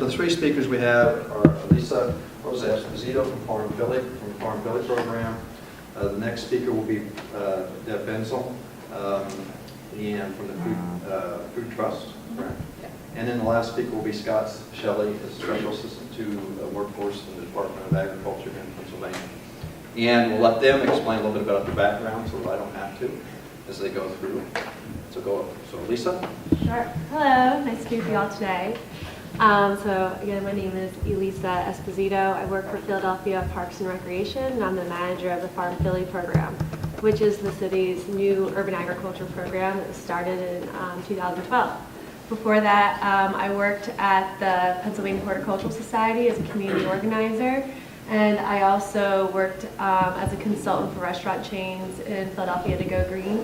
So the three speakers we have are Lisa Esposito from Farm Philly, from the Farm Philly program. The next speaker will be Deb Benzel, and from the Food Trust, correct? Yeah. And then the last speaker will be Scott Shelley, the Special Assistant to Workforce in the Department of Agriculture in Pennsylvania. And we'll let them explain a little bit about their background so that I don't have to as they go through. So Lisa? Sure. Hello, nice to be with you all today. So again, my name is Elisa Esposito. I work for Philadelphia Parks and Recreation, and I'm the manager of the Farm Philly program, which is the city's new urban agriculture program that was started in 2012. Before that, I worked at the Pennsylvania Horticultural Society as a community organizer, and I also worked as a consultant for restaurant chains in Philadelphia to go green,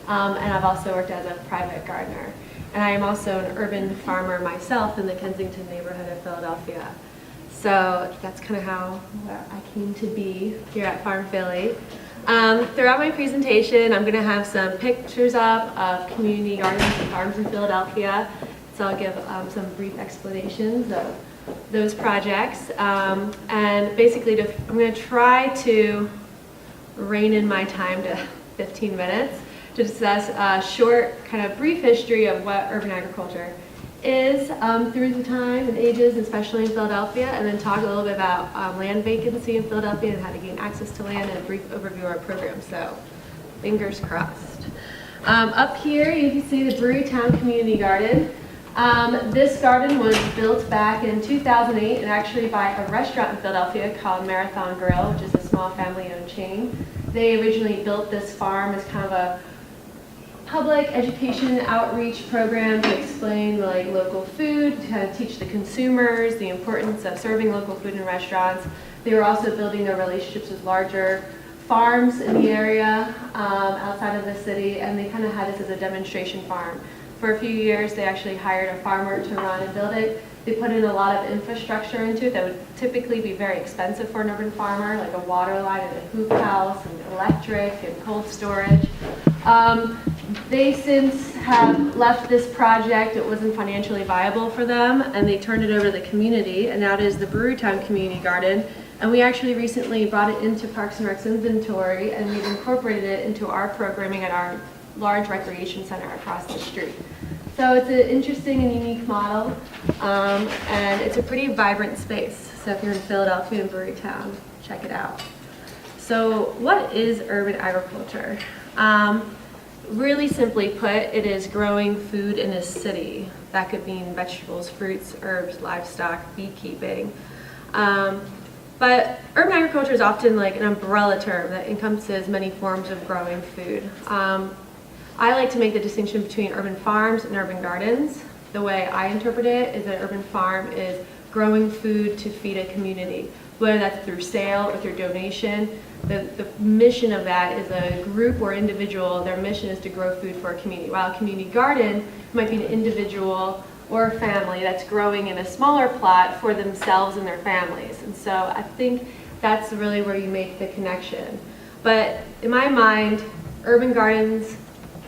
and I've also worked as a private gardener. And I am also an urban farmer myself in the Kensington neighborhood of Philadelphia. So that's kind of how I came to be here at Farm Philly. Throughout my presentation, I'm going to have some pictures up of community gardens and farms in Philadelphia. So I'll give some brief explanations of those projects. And basically, I'm going to try to rein in my time to 15 minutes to discuss a short, kind of brief history of what urban agriculture is through the time and ages, especially in Philadelphia, and then talk a little bit about land vacancy in Philadelphia and how to gain access to land, and a brief overview of our program. So, fingers crossed. Up here, you can see the Brewerytown Community Garden. This garden was built back in 2008, and actually by a restaurant in Philadelphia called Marathon Grill, which is a small family-owned chain. They originally built this farm as kind of a public education outreach program to explain like local food, to kind of teach the consumers the importance of serving local food in restaurants. They were also building their relationships with larger farms in the area outside of the city, and they kind of had this as a demonstration farm. For a few years, they actually hired a farmer to run and build it. They put in a lot of infrastructure into it that would typically be very expensive for an urban farmer, like a water line and a hoop house and electric and cold storage. They since have left this project. It wasn't financially viable for them, and they turned it over to the community, and now it is the Brewerytown Community Garden. And we actually recently brought it into Parks and Rec's inventory, and we've incorporated it into our programming at our large recreation center across the street. So it's an interesting and unique model, and it's a pretty vibrant space. So if you're in Philadelphia and Brewerytown, check it out. So what is urban agriculture? Really simply put, it is growing food in a city. That could mean vegetables, fruits, herbs, livestock, beekeeping. But urban agriculture is often like an umbrella term that encompasses many forms of growing food. I like to make the distinction between urban farms and urban gardens. The way I interpret it is that urban farm is growing food to feed a community, whether that's through sale or through donation. The mission of that is a group or individual, their mission is to grow food for a community. While a community garden might be an individual or a family that's growing in a smaller plot for themselves and their families. And so I think that's really where you make the connection. But in my mind, urban gardens,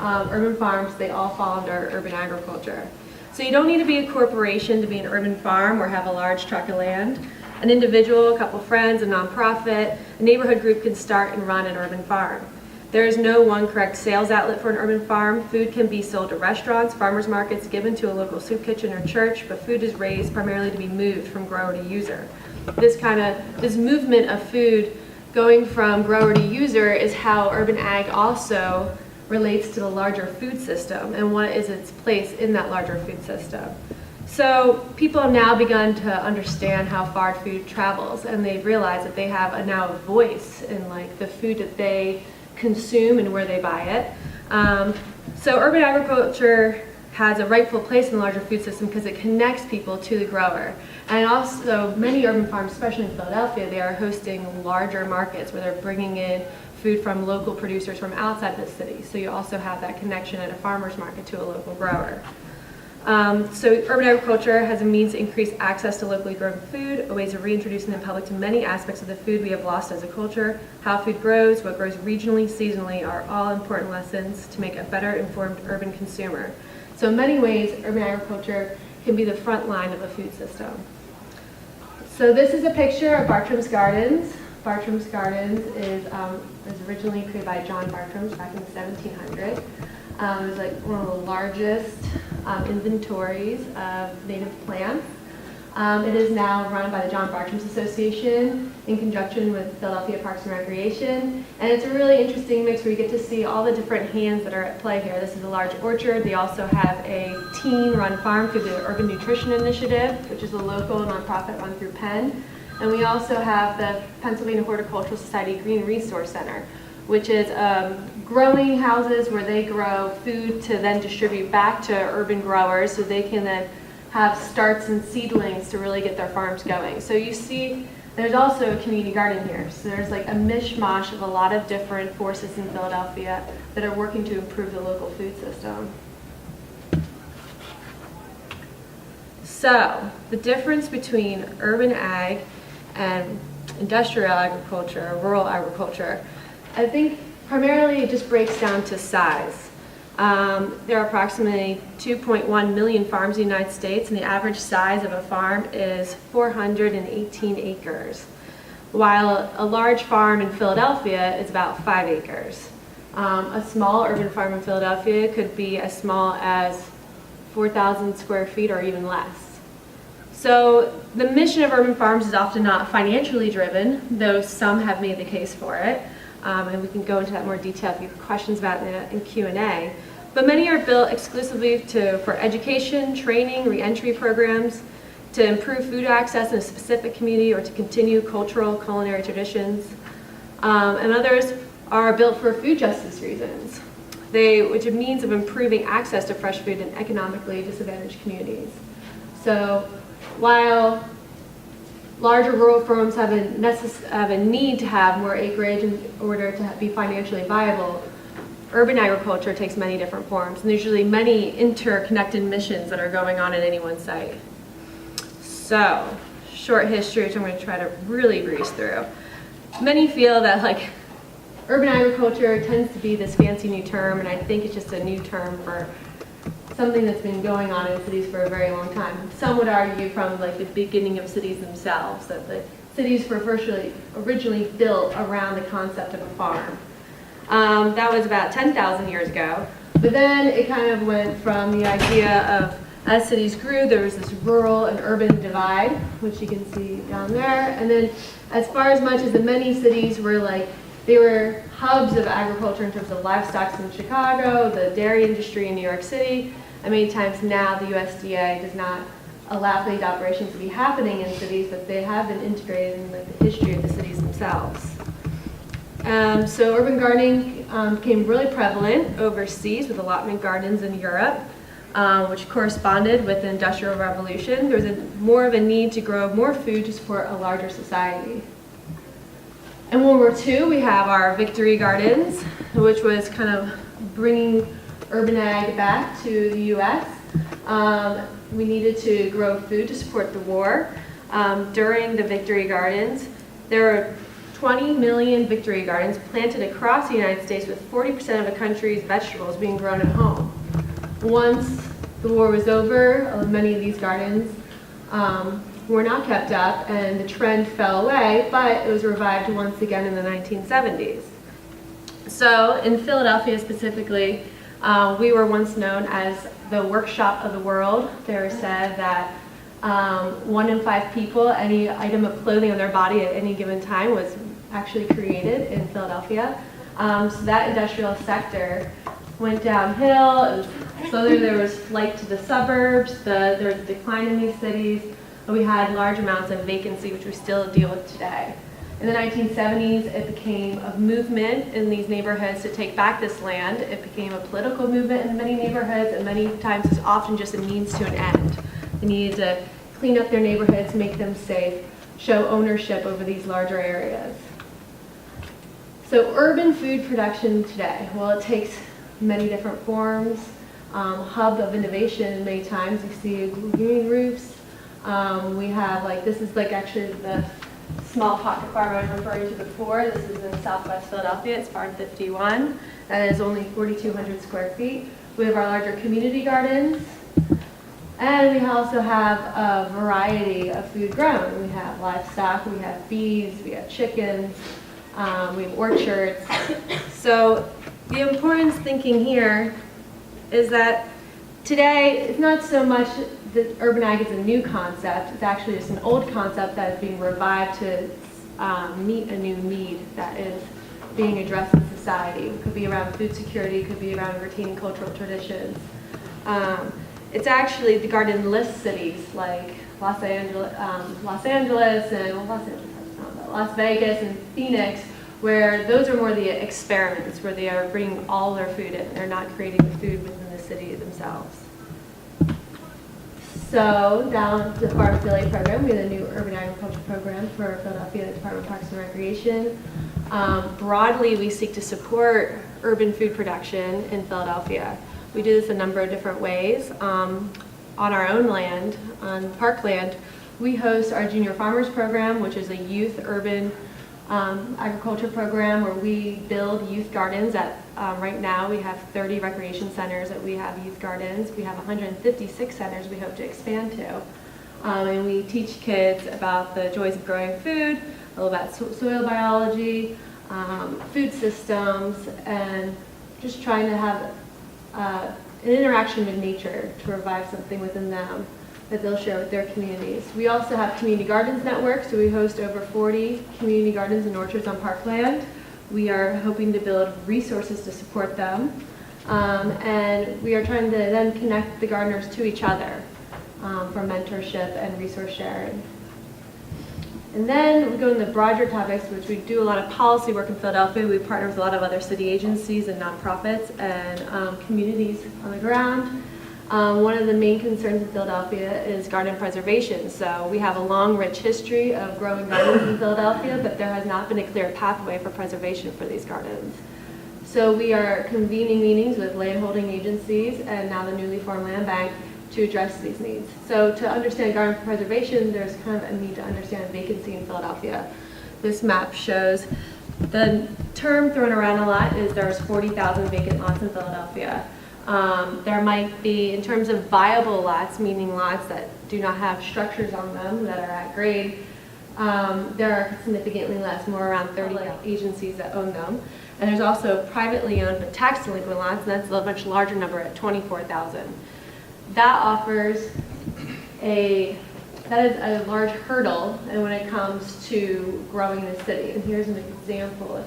urban farms, they all fall under urban agriculture. So you don't need to be a corporation to be an urban farm or have a large tract of land. An individual, a couple friends, a nonprofit, a neighborhood group can start and run an urban farm. There is no one correct sales outlet for an urban farm. Food can be sold to restaurants, farmers markets, given to a local soup kitchen or church, but food is raised primarily to be moved from grower to user. This movement of food going from grower to user is how urban ag also relates to the larger food system and what is its place in that larger food system. So people have now begun to understand how far food travels, and they've realized that they have now a voice in like the food that they consume and where they buy it. So urban agriculture has a rightful place in the larger food system because it connects people to the grower. And also many urban farms, especially in Philadelphia, they are hosting larger markets where they're bringing in food from local producers from outside the city. So you also have that connection at a farmer's market to a local grower. So urban agriculture has a means to increase access to locally grown food, a ways of reintroducing the public to many aspects of the food we have lost as a culture. How food grows, what grows regionally, seasonally are all important lessons to make a better informed urban consumer. So in many ways, urban agriculture can be the front line of a food system. So this is a picture of Bartram's Gardens. Bartram's Gardens was originally created by John Bartram back in the 1700s. It was like one of the largest inventories of native plants. It is now run by the John Bartram's Association in conjunction with Philadelphia Parks and Recreation. And it's a really interesting mix where you get to see all the different hands that are at play here. This is a large orchard. They also have a teen-run farm through the Urban Nutrition Initiative, which is a local nonprofit run through Penn. And we also have the Pennsylvania Horticultural Society Green Resource Center, which is growing houses where they grow food to then distribute back to urban growers so they can then have starts and seedlings to really get their farms going. So you see there's also a community garden here. So there's like a mishmash of a lot of different forces in Philadelphia that are working to improve the local food system. So the difference between urban ag and industrial agriculture, or rural agriculture, I think primarily it just breaks down to size. There are approximately 2.1 million farms in the United States, and the average size of a farm is 418 acres, while a large farm in Philadelphia is about 5 acres. A small urban farm in Philadelphia could be as small as 4,000 square feet or even less. So the mission of urban farms is often not financially driven, though some have made the case for it. And we can go into that more detail if you have questions about it in Q&A. But many are built exclusively for education, training, re-entry programs, to improve food access in a specific community or to continue cultural culinary traditions. And others are built for food justice reasons, which is a means of improving access to fresh food in economically disadvantaged communities. So while larger rural farms have a need to have more acreage in order to be financially viable, urban agriculture takes many different forms, and there's usually many interconnected missions that are going on at any one site. So, short history, which I'm going to try to really breeze through. Many feel that urban agriculture tends to be this fancy new term, and I think it's just a new term for something that's been going on in cities for a very long time. Some would argue from the beginning of cities themselves, that the cities were originally built around the concept of a farm. That was about 10,000 years ago, but then it kind of went from the idea of, as cities grew, there was this rural and urban divide, which you can see down there, and then as far as much as the many cities were they were hubs of agriculture in terms of livestock in Chicago, the dairy industry in New York City, and many times now the USDA does not allow for these operations to be happening in cities, but they have been integrated in the history of the cities themselves. So urban gardening became really prevalent overseas with allotment gardens in Europe, which corresponded with the Industrial Revolution. There was more of a need to grow more food to support a larger society. In World War II, we have our Victory Gardens, which was kind of bringing urban ag back to the U.S. We needed to grow food to support the war. During the Victory Gardens, there were 20 million Victory Gardens planted across the United States, with 40% of the country's vegetables being grown at home. Once the war was over, many of these gardens were not kept up, and the trend fell away, but it was revived once again in the 1970s. So in Philadelphia specifically, we were once known as the workshop of the world. They were said that 1 in 5 people, any item of clothing on their body at any given time was actually created in Philadelphia. So that industrial sector went downhill. Slowly there was flight to the suburbs, there was a decline in these cities, and we had large amounts of vacancy, which we still deal with today. In the 1970s, it became a movement in these neighborhoods to take back this land. It became a political movement in many neighborhoods, and many times it's often just a means to an end. They needed to clean up their neighborhoods, make them safe, show ownership over these larger areas. So urban food production today, well, it takes many different forms. Hub of innovation many times. You see green roofs. We have this is actually the small pocket farm I was referring to before. This is in Southwest Philadelphia. It's Farm 51. That is only 4,200 square feet. We have our larger community gardens. And we also have a variety of food grown. We have livestock, we have bees, we have chickens, we have orchards. So the importance thinking here is that today it's not so much that urban ag is a new concept, it's actually just an old concept that is being revived to meet a new need that is being addressed in society. It could be around food security, it could be around retaining cultural traditions. It's actually the garden lists cities like Los Angeles and Las Vegas and Phoenix, where those are more the experiments, where they are bringing all their food in. They're not creating the food within the city themselves. So down to the Farm Affiliate Program, we have a new urban agriculture program for Philadelphia Department of Parks and Recreation. Broadly, we seek to support urban food production in Philadelphia. We do this a number of different ways. On our own land, on parkland, we host our Junior Farmers Program, which is a youth urban agriculture program where we build youth gardens. Right now we have 30 recreation centers that we have youth gardens. We have 156 centers we hope to expand to. And we teach kids about the joys of growing food, a little about soil biology, food systems, and just trying to have an interaction with nature to revive something within them that they'll share with their communities. We also have Community Gardens Network, so we host over 40 community gardens and orchards on parkland. We are hoping to build resources to support them, and we are trying to then connect the gardeners to each other for mentorship and resource sharing. And then we go into broader topics, which we do a lot of policy work in Philadelphia. We partner with a lot of other city agencies and nonprofits and communities on the ground. One of the main concerns in Philadelphia is garden preservation. So we have a long, rich history of growing gardens in Philadelphia, but there has not been a clear pathway for preservation for these gardens. So we are convening meetings with landholding agencies and now the newly formed land bank to address these needs. So to understand garden preservation, there's kind of a need to understand vacancy in Philadelphia. This map shows the term thrown around a lot is there's 40,000 vacant lots in Philadelphia. There might be, in terms of viable lots, meaning lots that do not have structures on them that are at grade, there are significantly less, more around 30 agencies that own them. And there's also privately owned but tax delinquent lots, and that's a much larger number at 24,000. That is a large hurdle and when it comes to growing the city. And here's an example of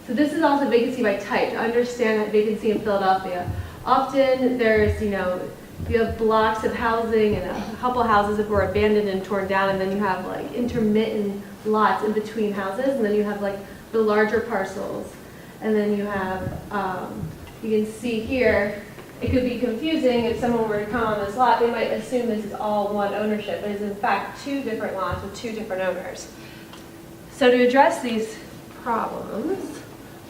so this is also vacancy by type, to understand that vacancy in Philadelphia. Often there's, you have blocks of housing and a couple houses that were abandoned and torn down, and then you have like intermittent lots in between houses, and then you have like the larger parcels. And then you have, you can see here, it could be confusing if someone were to come on this lot, they might assume this is all one ownership, but it's in fact two different lots with two different owners. So to address these problems,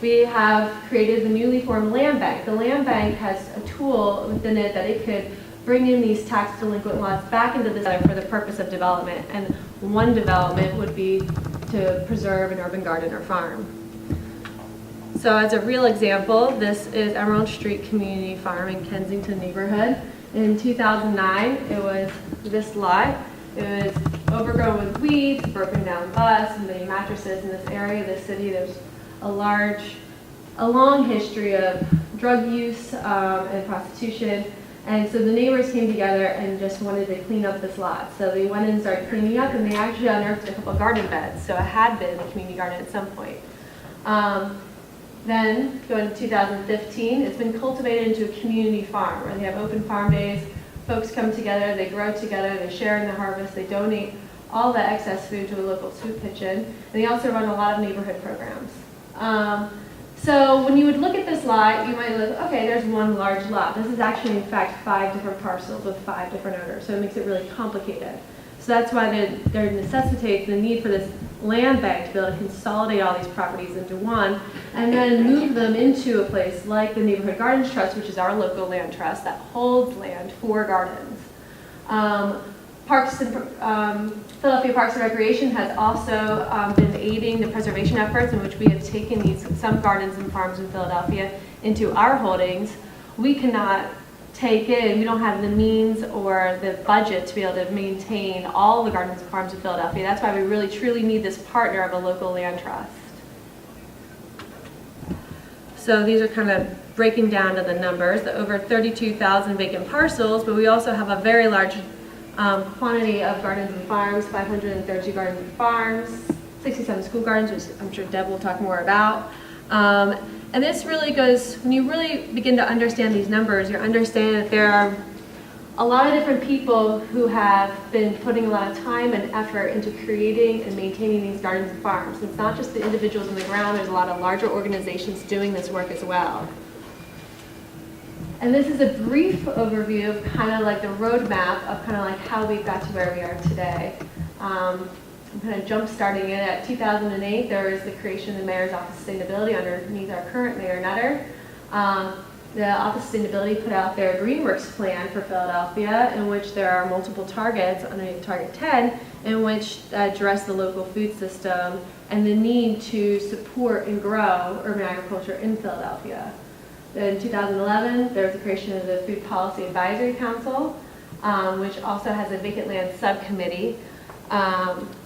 we have created the newly formed land bank. The land bank has a tool within it that it could bring in these tax delinquent lots back into the center for the purpose of development. And one development would be to preserve an urban garden or farm. So as a real example, this is Emerald Street Community Farm in Kensington neighborhood. In 2009, it was this lot. It was overgrown with weeds, broken down bus, and many mattresses in this area of the city. There's a long history of drug use and prostitution. And so the neighbors came together and just wanted to clean up this lot. So they went in and started cleaning up, and they actually unearthed a couple of garden beds. So it had been a community garden at some point. Then, going to 2015, it's been cultivated into a community farm where they have open farm days. Folks come together, they grow together, they share in the harvest, they donate all the excess food to a local soup kitchen, and they also run a lot of neighborhood programs. So when you would look at this lot, you might look, okay, there's one large lot. This is actually, in fact, 5 different parcels with 5 different owners, so it makes it really complicated. So that's why there necessitates the need for this land bank to be able to consolidate all these properties into one and then move them into a place like the Neighborhood Gardens Trust, which is our local land trust that holds land for gardens. Philadelphia Parks and Recreation has also been aiding the preservation efforts in which we have taken some gardens and farms in Philadelphia into our holdings. We cannot take in, we don't have the means or the budget to be able to maintain all the gardens and farms of Philadelphia. That's why we really truly need this partner of a local land trust. So these are kind of breaking down to the numbers, the over 32,000 vacant parcels, but we also have a very large quantity of gardens and farms, 532 gardens and farms, 67 school gardens, which I'm sure Deb will talk more about. And this really goes, when you really begin to understand these numbers, you understand that there are a lot of different people who have been putting a lot of time and effort into creating and maintaining these gardens and farms. It's not just the individuals on the ground, there's a lot of larger organizations doing this work as well. And this is a brief overview of kind of like the roadmap of kind of like how we got to where we are today. I'm kind of jump starting it at 2008. There was the creation of the Mayor's Office of Sustainability underneath our current Mayor Nutter. The Office of Sustainability put out their GreenWorks plan for Philadelphia, in which there are multiple targets, underneath Target 10, in which address the local food system and the need to support and grow urban agriculture in Philadelphia. In 2011, there was the creation of the Food Policy Advisory Council, which also has a vacant land subcommittee.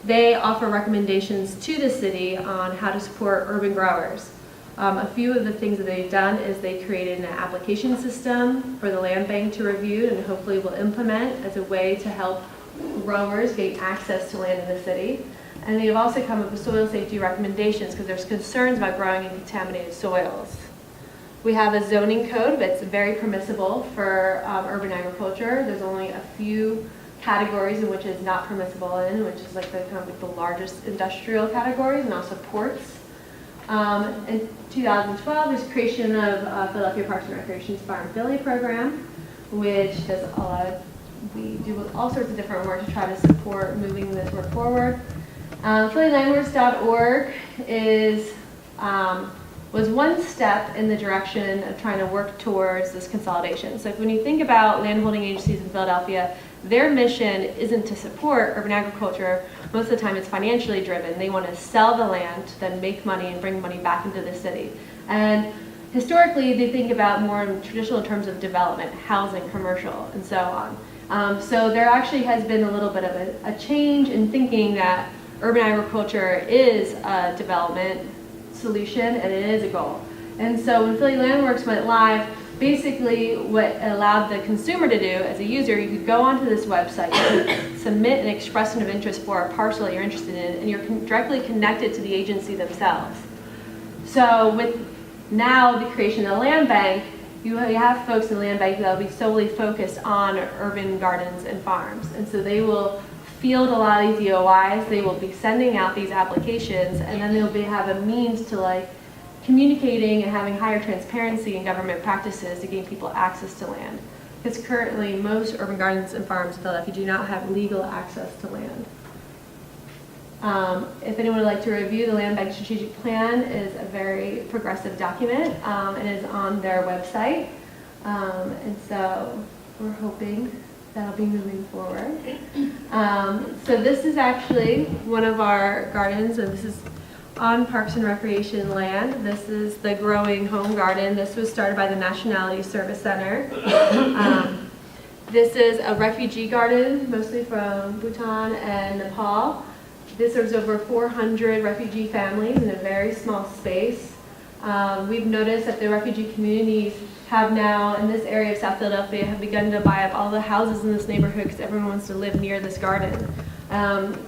They offer recommendations to the city on how to support urban growers. A few of the things that they've done is they created an application system for the land bank to review and hopefully will implement as a way to help growers gain access to land in the city. And they've also come up with soil safety recommendations because there's concerns about growing in contaminated soils. We have a zoning code that's very permissible for urban agriculture. There's only a few categories in which it's not permissible in, which is like the kind of like the largest industrial categories and also ports. In 2012, there's creation of Philadelphia Parks and Recreation's Farm Philly program, which does a lot of, we do all sorts of different work to try to support moving this work forward. PhillyLandWorks.org is was one step in the direction of trying to work towards this consolidation. So when you think about landholding agencies in Philadelphia, their mission isn't to support urban agriculture. Most of the time it's financially driven. They want to sell the land to then make money and bring money back into the city. And historically, they think about more in traditional terms of development, housing, commercial, and so on. So there actually has been a little bit of a change in thinking that urban agriculture is a development solution and it is a goal. And so when Philly Landworks went live, basically what it allowed the consumer to do as a user, you could go onto this website, you could submit an expression of interest for a parcel that you're interested in, and you're directly connected to the agency themselves. So with now the creation of the land bank, you have folks in the land bank that will be solely focused on urban gardens and farms. And so they will field a lot of these DOIs, they will be sending out these applications, and then they'll have a means to like communicating and having higher transparency in government practices to gain people access to land. Because currently most urban gardens and farms in Philadelphia do not have legal access to land. If anyone would like to review the Land Bank Strategic Plan, is a very progressive document and is on their website. And so we're hoping that'll be moving forward. So this is actually one of our gardens, and this is on Parks and Recreation land. This is the Growing Home Garden. This was started by the Nationality Service Center. This is a refugee garden, mostly from Bhutan and Nepal. This serves over 400 refugee families in a very small space. We've noticed that the refugee communities have now, in this area of South Philadelphia, have begun to buy up all the houses in this neighborhood because everyone wants to live near this garden.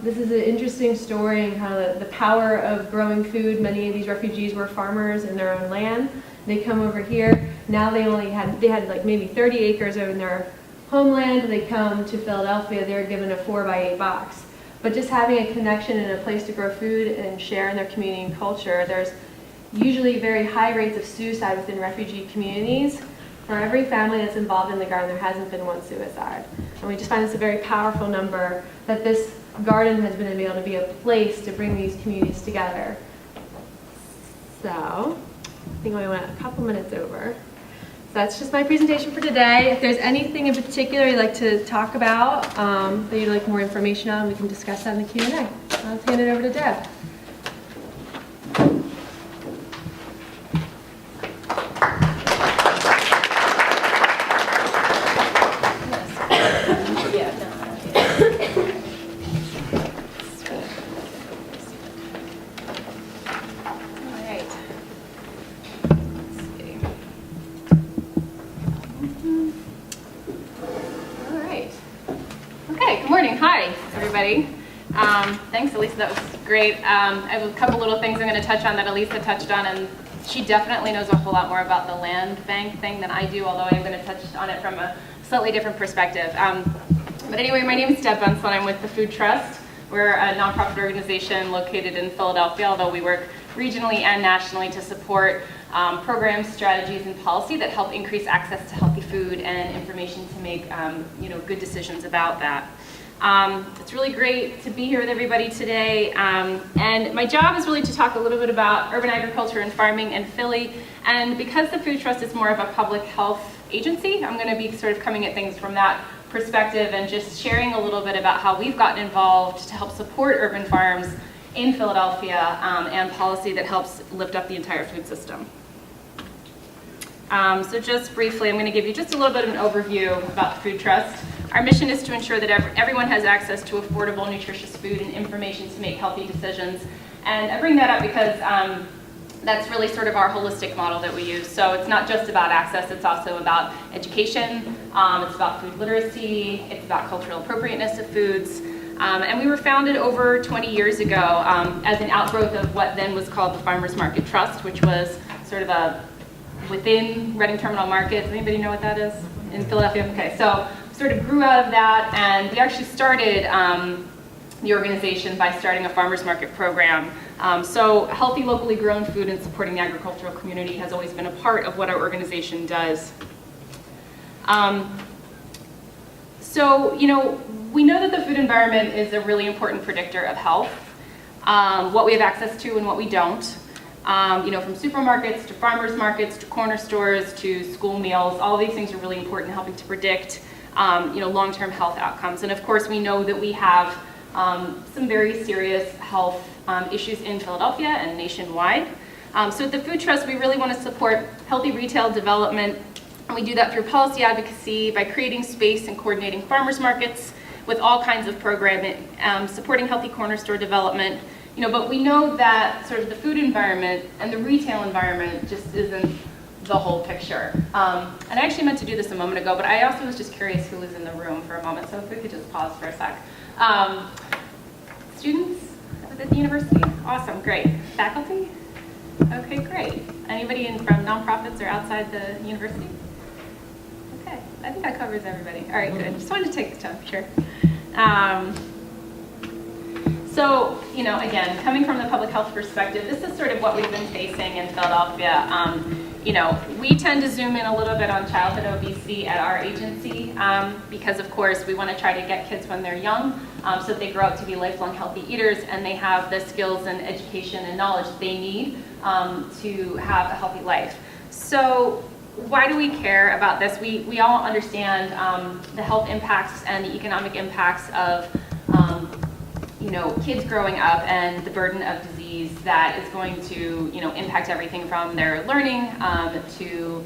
This is an interesting story and kind of the power of growing food. Many of these refugees were farmers in their own land. They come over here. Now they had like maybe 30 acres in their homeland. They come to Philadelphia, they're given a 4x8 box. But just having a connection and a place to grow food and share in their community and culture, there's usually very high rates of suicide within refugee communities. For every family that's involved in the garden, there hasn't been one suicide. And we just find this a very powerful number, that this garden has been able to be a place to bring these communities together. So, I think we went a couple minutes over. So that's just my presentation for today. If there's anything in particular you'd like to talk about, that you'd like more information on, we can discuss that in the Q&A. I'll hand it over to Deb. everybody. Thanks, Elisa, that was great. I have a couple little things I'm going to touch on that Elisa touched on, and she definitely knows a whole lot more about the land bank thing than I do, although I'm going to touch on it from a slightly different perspective. But anyway, my name is Deb Bensel, and I'm with the Food Trust. We're a nonprofit organization located in Philadelphia, although we work regionally and nationally to support programs, strategies, and policy that help increase access to healthy food and information to make good decisions about that. It's really great to be here with everybody today, and my job is really to talk a little bit about urban agriculture and farming in Philly. And because the Food Trust is more of a public health agency, I'm going to be sort of coming at things from that perspective and just sharing a little bit about how we've gotten involved to help support urban farms in Philadelphia and policy that helps lift up the entire food system. So just briefly, I'm going to give you just a little bit of an overview about the Food Trust. Our mission is to ensure that everyone has access to affordable, nutritious food and information to make healthy decisions. And I bring that up because that's really sort of our holistic model that we use. So it's not just about access, it's also about education, it's about food literacy, it's about cultural appropriateness of foods. And we were founded over 20 years ago as an outgrowth of what then was called the Farmers Market Trust, which was sort of a within Reading Terminal Markets. Anybody know what that is in Philadelphia? Okay, so sort of grew out of that, and we actually started the organization by starting a farmers market program. So healthy, locally grown food and supporting the agricultural community has always been a part of what our organization does. So, we know that the food environment is a really important predictor of health, what we have access to and what we don't. From supermarkets to farmers markets to corner stores to school meals, all of these things are really important in helping to predict long-term health outcomes. And of course, we know that we have some very serious health issues in Philadelphia and nationwide. So at the Food Trust, we really want to support healthy retail development, and we do that through policy advocacy by creating space and coordinating farmers markets with all kinds of programming, supporting healthy corner store development. But we know that sort of the food environment and the retail environment just isn't the whole picture. And I actually meant to do this a moment ago, but I also was just curious who was in the room for a moment, so if we could just pause for a sec. Students at the university? Awesome, great. Faculty? Okay, great. Anybody from nonprofits or outside the university? Okay, I think that covers everybody. All right, good. Just wanted to take the temperature. So, again, coming from the public health perspective, this is sort of what we've been facing in Philadelphia. We tend to zoom in a little bit on childhood obesity at our agency because, of course, we want to try to get kids when they're young so that they grow up to be lifelong healthy eaters and they have the skills and education and knowledge that they need to have a healthy life. So why do we care about this? We all understand the health impacts and the economic impacts of kids growing up and the burden of disease that is going to, impact everything from their learning to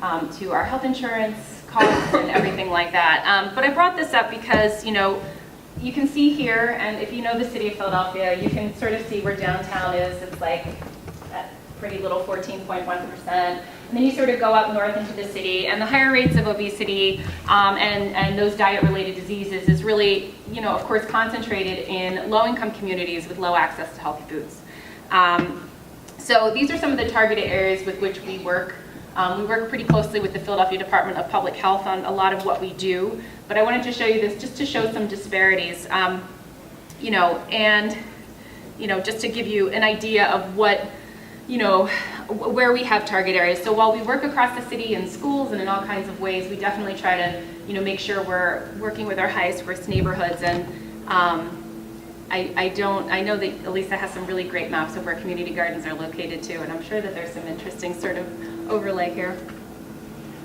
our health insurance costs and everything like that. But I brought this up because, you can see here, and if you know the city of Philadelphia, you can sort of see where downtown is. It's like that pretty little 14.1%. And then you sort of go up north into the city, and the higher rates of obesity and those diet-related diseases is really, of course, concentrated in low-income communities with low access to healthy foods. So these are some of the targeted areas with which we work. We work pretty closely with the Philadelphia Department of Public Health on a lot of what we do, but I wanted to show you this just to show some disparities, just to give you an idea of what, where we have target areas. So while we work across the city in schools and in all kinds of ways, we definitely try to, make sure we're working with our highest risk neighborhoods. And I know that Elisa has some really great maps of where community gardens are located too, and I'm sure that there's some interesting sort of overlay here.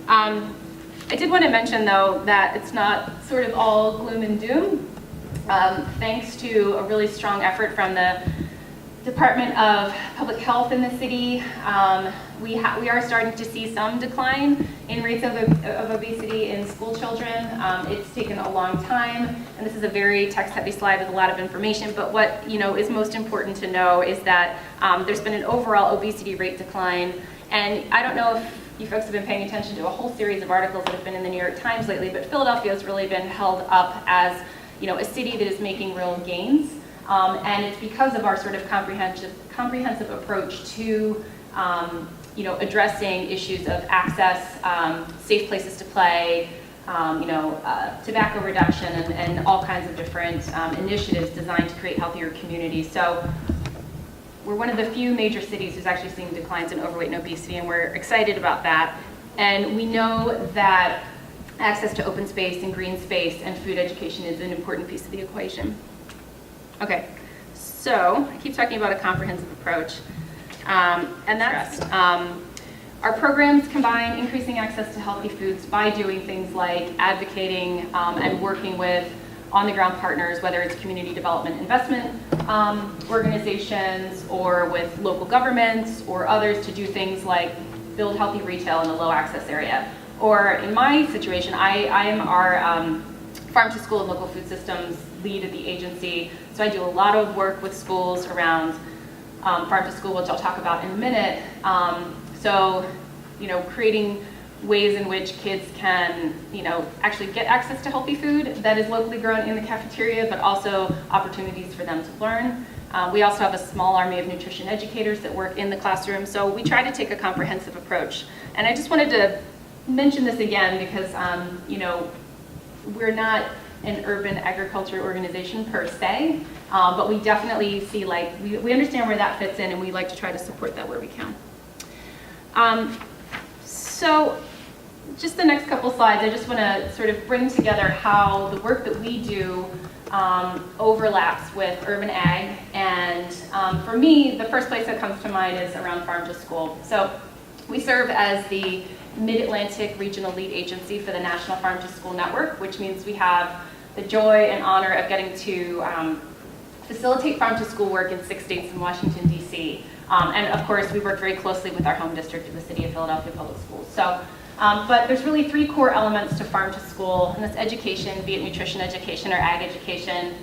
I did want to mention though that it's not sort of all gloom and doom. Thanks to a really strong effort from the Department of Public Health in the city, we are starting to see some decline in rates of obesity in school children. It's taken a long time, and this is a very text-heavy slide with a lot of information, but what is most important to know is that there's been an overall obesity rate decline, and I don't know if you folks have been paying attention to a whole series of articles that have been in the New York Times lately, but Philadelphia has really been held up as a city that is making real gains. And it's because of our sort of comprehensive approach to addressing issues of access, safe places to play, tobacco reduction, and all kinds of different initiatives designed to create healthier communities. So we're one of the few major cities who's actually seeing declines in overweight and obesity, and we're excited about that. And we know that access to open space and green space and food education is an important piece of the equation. Okay, so I keep talking about a comprehensive approach, and that's our programs combine increasing access to healthy foods by doing things like advocating and working with on-the-ground partners, whether it's community development investment organizations or with local governments or others, to do things like build healthy retail in a low-access area. Or in my situation, I am our farm to school and local food systems lead at the agency, so I do a lot of work with schools around farm to school, which I'll talk about in a minute. So, creating ways in which kids can, actually get access to healthy food that is locally grown in the cafeteria, but also opportunities for them to learn. We also have a small army of nutrition educators that work in the classroom, so we try to take a comprehensive approach. And I just wanted to mention this again because, we're not an urban agriculture organization per se, but we definitely see, we understand where that fits in, and we like to try to support that where we can. So just the next couple slides, I just want to sort of bring together how the work that we do overlaps with urban ag. And for me, the first place that comes to mind is around farm to school. So we serve as the Mid-Atlantic Regional Lead Agency for the National Farm to School Network, which means we have the joy and honor of getting to facilitate farm to school work in 6 states and Washington, D.C. And of course, we work very closely with our home district of the City of Philadelphia Public Schools. So, but there's really 3 core elements to farm to school, and that's education, be it nutrition education or ag education,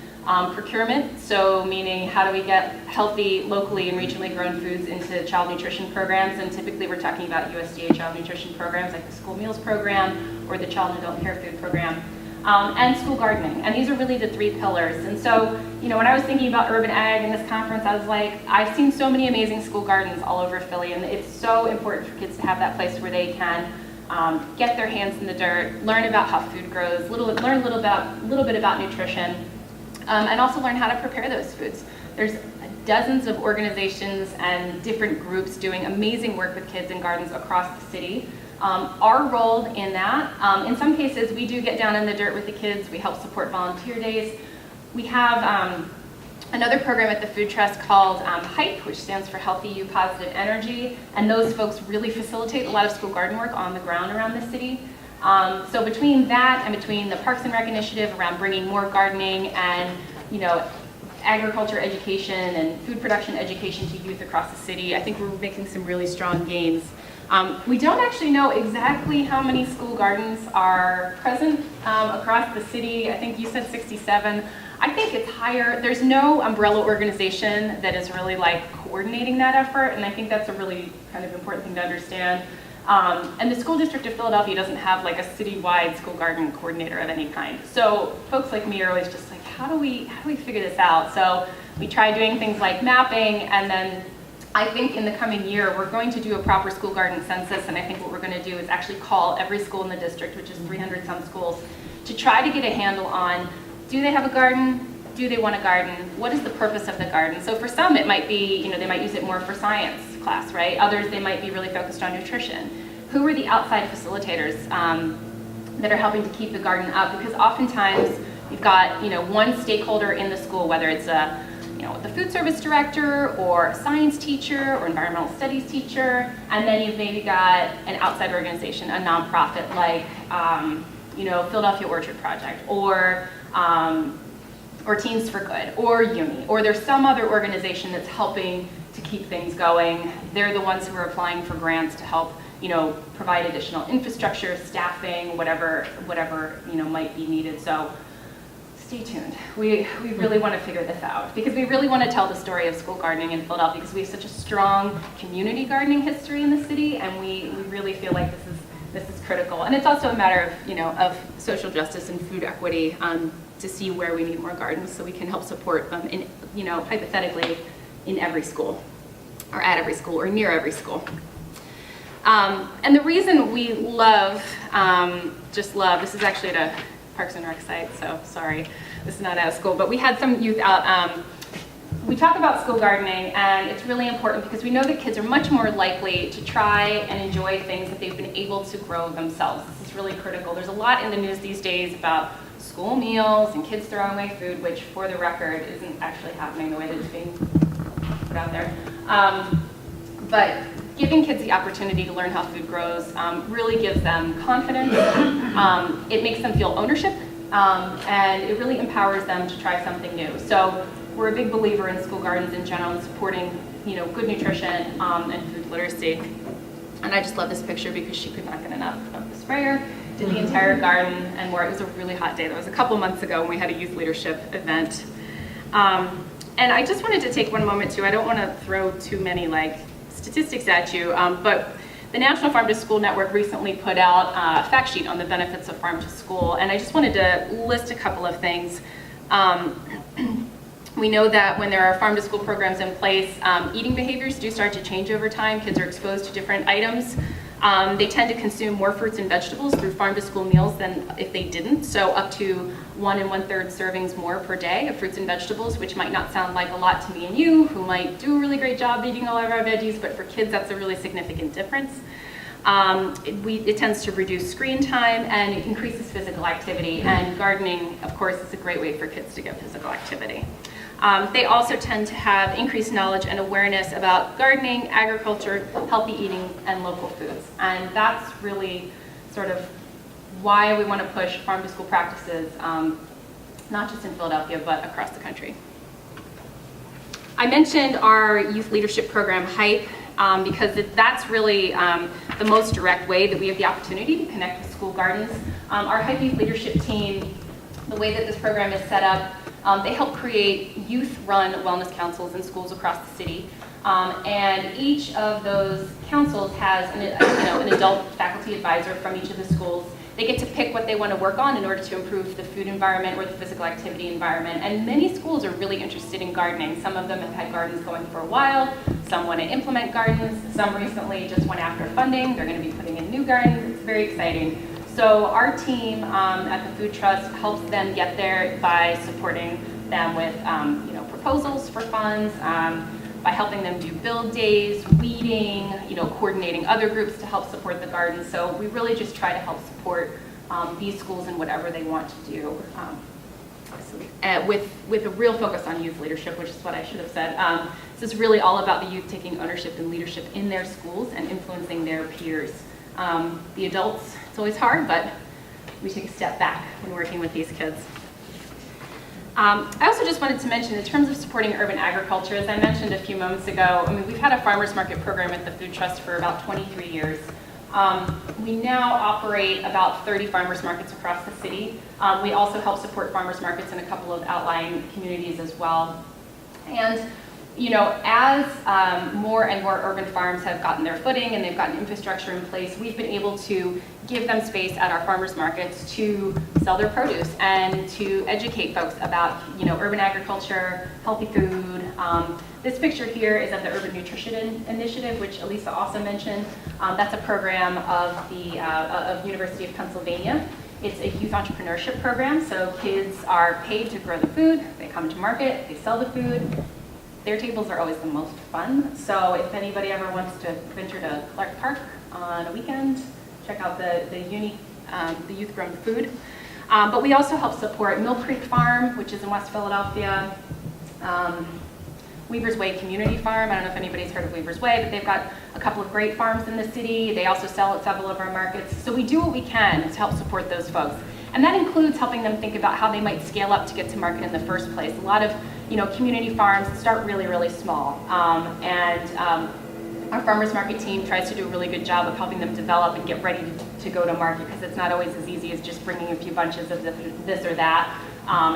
procurement, so meaning how do we get healthy, locally and regionally grown foods into child nutrition programs, and typically we're talking about USDA child nutrition programs like the school meals program or the child and adult care food program. And school gardening. And these are really the 3 pillars. And so, when I was thinking about urban ag in this conference, I was like, I've seen so many amazing school gardens all over Philly, and it's so important for kids to have that place where they can get their hands in the dirt, learn about how food grows, learn a little bit about nutrition, and also learn how to prepare those foods. There's dozens of organizations and different groups doing amazing work with kids in gardens across the city. Our role in that, in some cases, we do get down in the dirt with the kids. We help support volunteer days. We have another program at the Food Trust called HYPE, which stands for Healthy You Positive Energy, and those folks really facilitate a lot of school garden work on the ground around the city. So between that and between the Parks and Rec initiative around bringing more gardening and, agriculture education and food production education to youth across the city, I think we're making some really strong gains. We don't actually know exactly how many school gardens are present across the city. I think you said 67. I think it's higher. There's no umbrella organization that is really coordinating that effort, and I think that's a really kind of important thing to understand. And the school district of Philadelphia doesn't have a citywide school garden coordinator of any kind. So folks like me are always just like, how do we figure this out? So we try doing things like mapping, and then I think in the coming year, we're going to do a proper school garden census, and I think what we're going to do is actually call every school in the district, which is 300 some schools, to try to get a handle on, do they have a garden? Do they want a garden? What is the purpose of the garden? So for some, it might be, they might use it more for science class, right? Others, they might be really focused on nutrition. Who are the outside facilitators that are helping to keep the garden up? Because oftentimes, you've got, one stakeholder in the school, whether it's the food service director or a science teacher or environmental studies teacher, and then you've maybe got an outside organization, a nonprofit like Philadelphia Orchard Project or Teens for Good or UNI, or there's some other organization that's helping to keep things going. They're the ones who are applying for grants to help provide additional infrastructure, staffing, whatever might be needed. So stay tuned. We really want to figure this out because we really want to tell the story of school gardening in Philadelphia because we have such a strong community gardening history in the city, and we really feel like this is critical. And it's also a matter of of social justice and food equity. to see where we need more gardens so we can help support them in, hypothetically, in every school, or at every school, or near every school. And the reason we love, this is actually at a Parks and Rec site, so sorry, this is not at a school, but we had some youth out. We talk about school gardening, and it's really important because we know that kids are much more likely to try and enjoy things that they've been able to grow themselves. This is really critical. There's a lot in the news these days about school meals and kids throwing away food, which, for the record, isn't actually happening the way that it's being put out there. But giving kids the opportunity to learn how food grows really gives them confidence. It makes them feel ownership, and it really empowers them to try something new. So we're a big believer in school gardens in general and supporting, good nutrition and food literacy. And I just love this picture because she could not get enough of the sprayer. Did the entire garden, and it was a really hot day. That was a couple months ago when we had a youth leadership event. And I just wanted to take one moment too. I don't want to throw too many statistics at you, but the National Farm to School Network recently put out a fact sheet on the benefits of farm to school, and I just wanted to list a couple of things. We know that when there are farm to school programs in place, eating behaviors do start to change over time. Kids are exposed to different items. They tend to consume more fruits and vegetables through farm to school meals than if they didn't. So up to 1 1/3 servings more per day of fruits and vegetables, which might not sound like a lot to me and you, who might do a really great job eating all of our veggies, but for kids that's a really significant difference. It tends to reduce screen time, and it increases physical activity, and gardening, of course, is a great way for kids to get physical activity. They also tend to have increased knowledge and awareness about gardening, agriculture, healthy eating, and local foods. And that's really sort of why we want to push farm to school practices, not just in Philadelphia, but across the country. I mentioned our youth leadership program, HYPE, because that's really the most direct way that we have the opportunity to connect with school gardens. Our HYPE youth leadership team, the way that this program is set up, they help create youth-run wellness councils in schools across the city. And each of those councils has an adult faculty advisor from each of the schools. They get to pick what they want to work on in order to improve the food environment or the physical activity environment. And many schools are really interested in gardening. Some of them have had gardens going for a while. Some want to implement gardens. Some recently just went after funding. They're going to be putting in new gardens. It's very exciting. So our team at the Food Trust helps them get there by supporting them with proposals for funds, by helping them do build days, weeding, coordinating other groups to help support the garden. So we really just try to help support these schools in whatever they want to do, with a real focus on youth leadership, which is what I should have said. This is really all about the youth taking ownership and leadership in their schools and influencing their peers. The adults, it's always hard, but we take a step back when working with these kids. I also just wanted to mention, in terms of supporting urban agriculture, as I mentioned a few moments ago, we've had a farmers market program at the Food Trust for about 23 years. We now operate about 30 farmers markets across the city. We also help support farmers markets in a couple of outlying communities as well. And as more and more urban farms have gotten their footing and they've gotten infrastructure in place, we've been able to give them space at our farmers markets to sell their produce and to educate folks about, urban agriculture, healthy food. This picture here is of the Urban Nutrition Initiative, which Elisa also mentioned. That's a program of the University of Pennsylvania. It's a youth entrepreneurship program, so kids are paid to grow the food, they come to market, they sell the food. Their tables are always the most fun, so if anybody ever wants to venture to Clark Park on a weekend, check out the youth-grown food. But we also help support Mill Creek Farm, which is in West Philadelphia, Weaver's Way Community Farm. I don't know if anybody's heard of Weaver's Way, but they've got a couple of great farms in the city. They also sell at several of our markets. So we do what we can to help support those folks. And that includes helping them think about how they might scale up to get to market in the first place. A lot of community farms start really, really small. Our farmers market team tries to do a really good job of helping them develop and get ready to go to market, because it's not always as easy as just bringing a few bunches of this or that.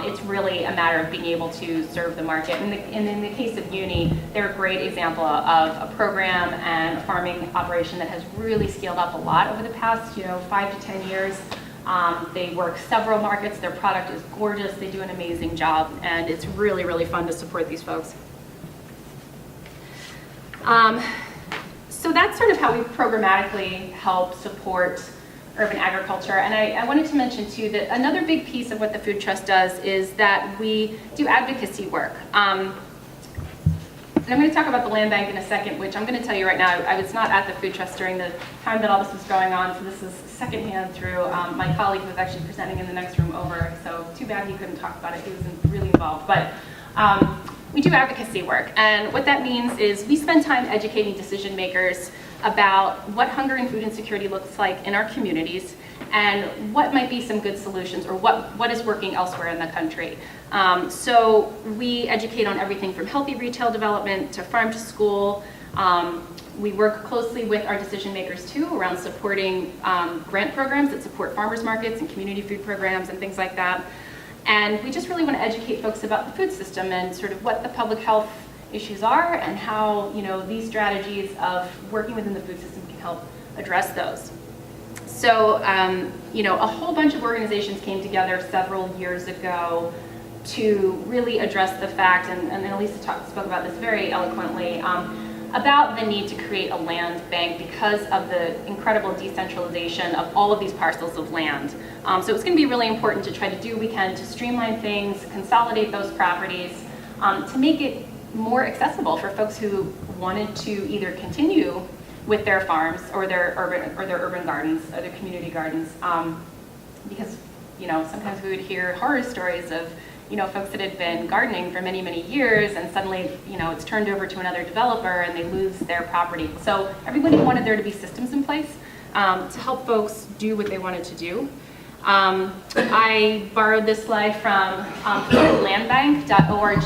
It's really a matter of being able to serve the market. And in the case of Uni, they're a great example of a program and a farming operation that has really scaled up a lot over the past 5 to 10 years. They work several markets. Their product is gorgeous. They do an amazing job, and it's really, really fun to support these folks. So that's sort of how we programmatically help support urban agriculture. And I wanted to mention too that another big piece of what the Food Trust does is that we do advocacy work. And I'm going to talk about the land bank in a second, which I'm going to tell you right now, I was not at the Food Trust during the time that all this was going on, so this is secondhand through my colleague who was actually presenting in the next room over, so too bad he couldn't talk about it, he was really involved. But we do advocacy work, and what that means is we spend time educating decision makers about what hunger and food insecurity looks like in our communities and what might be some good solutions or what is working elsewhere in the country. So we educate on everything from healthy retail development to farm to school. We work closely with our decision makers too around supporting grant programs that support farmers markets and community food programs and things like that. And we just really want to educate folks about the food system and sort of what the public health issues are and how, these strategies of working within the food system can help address those. So, a whole bunch of organizations came together several years ago to really address the fact, and Elisa spoke about this very eloquently, about the need to create a land bank because of the incredible decentralization of all of these parcels of land. So it's going to be really important to try to do what we can to streamline things, consolidate those properties, to make it more accessible for folks who wanted to either continue with their farms or their urban gardens or their community gardens, because sometimes we would hear horror stories of folks that had been gardening for many, many years and suddenly it's turned over to another developer and they lose their property. So everybody wanted there to be systems in place to help folks do what they wanted to do. I borrowed this slide from phillylandbank.org,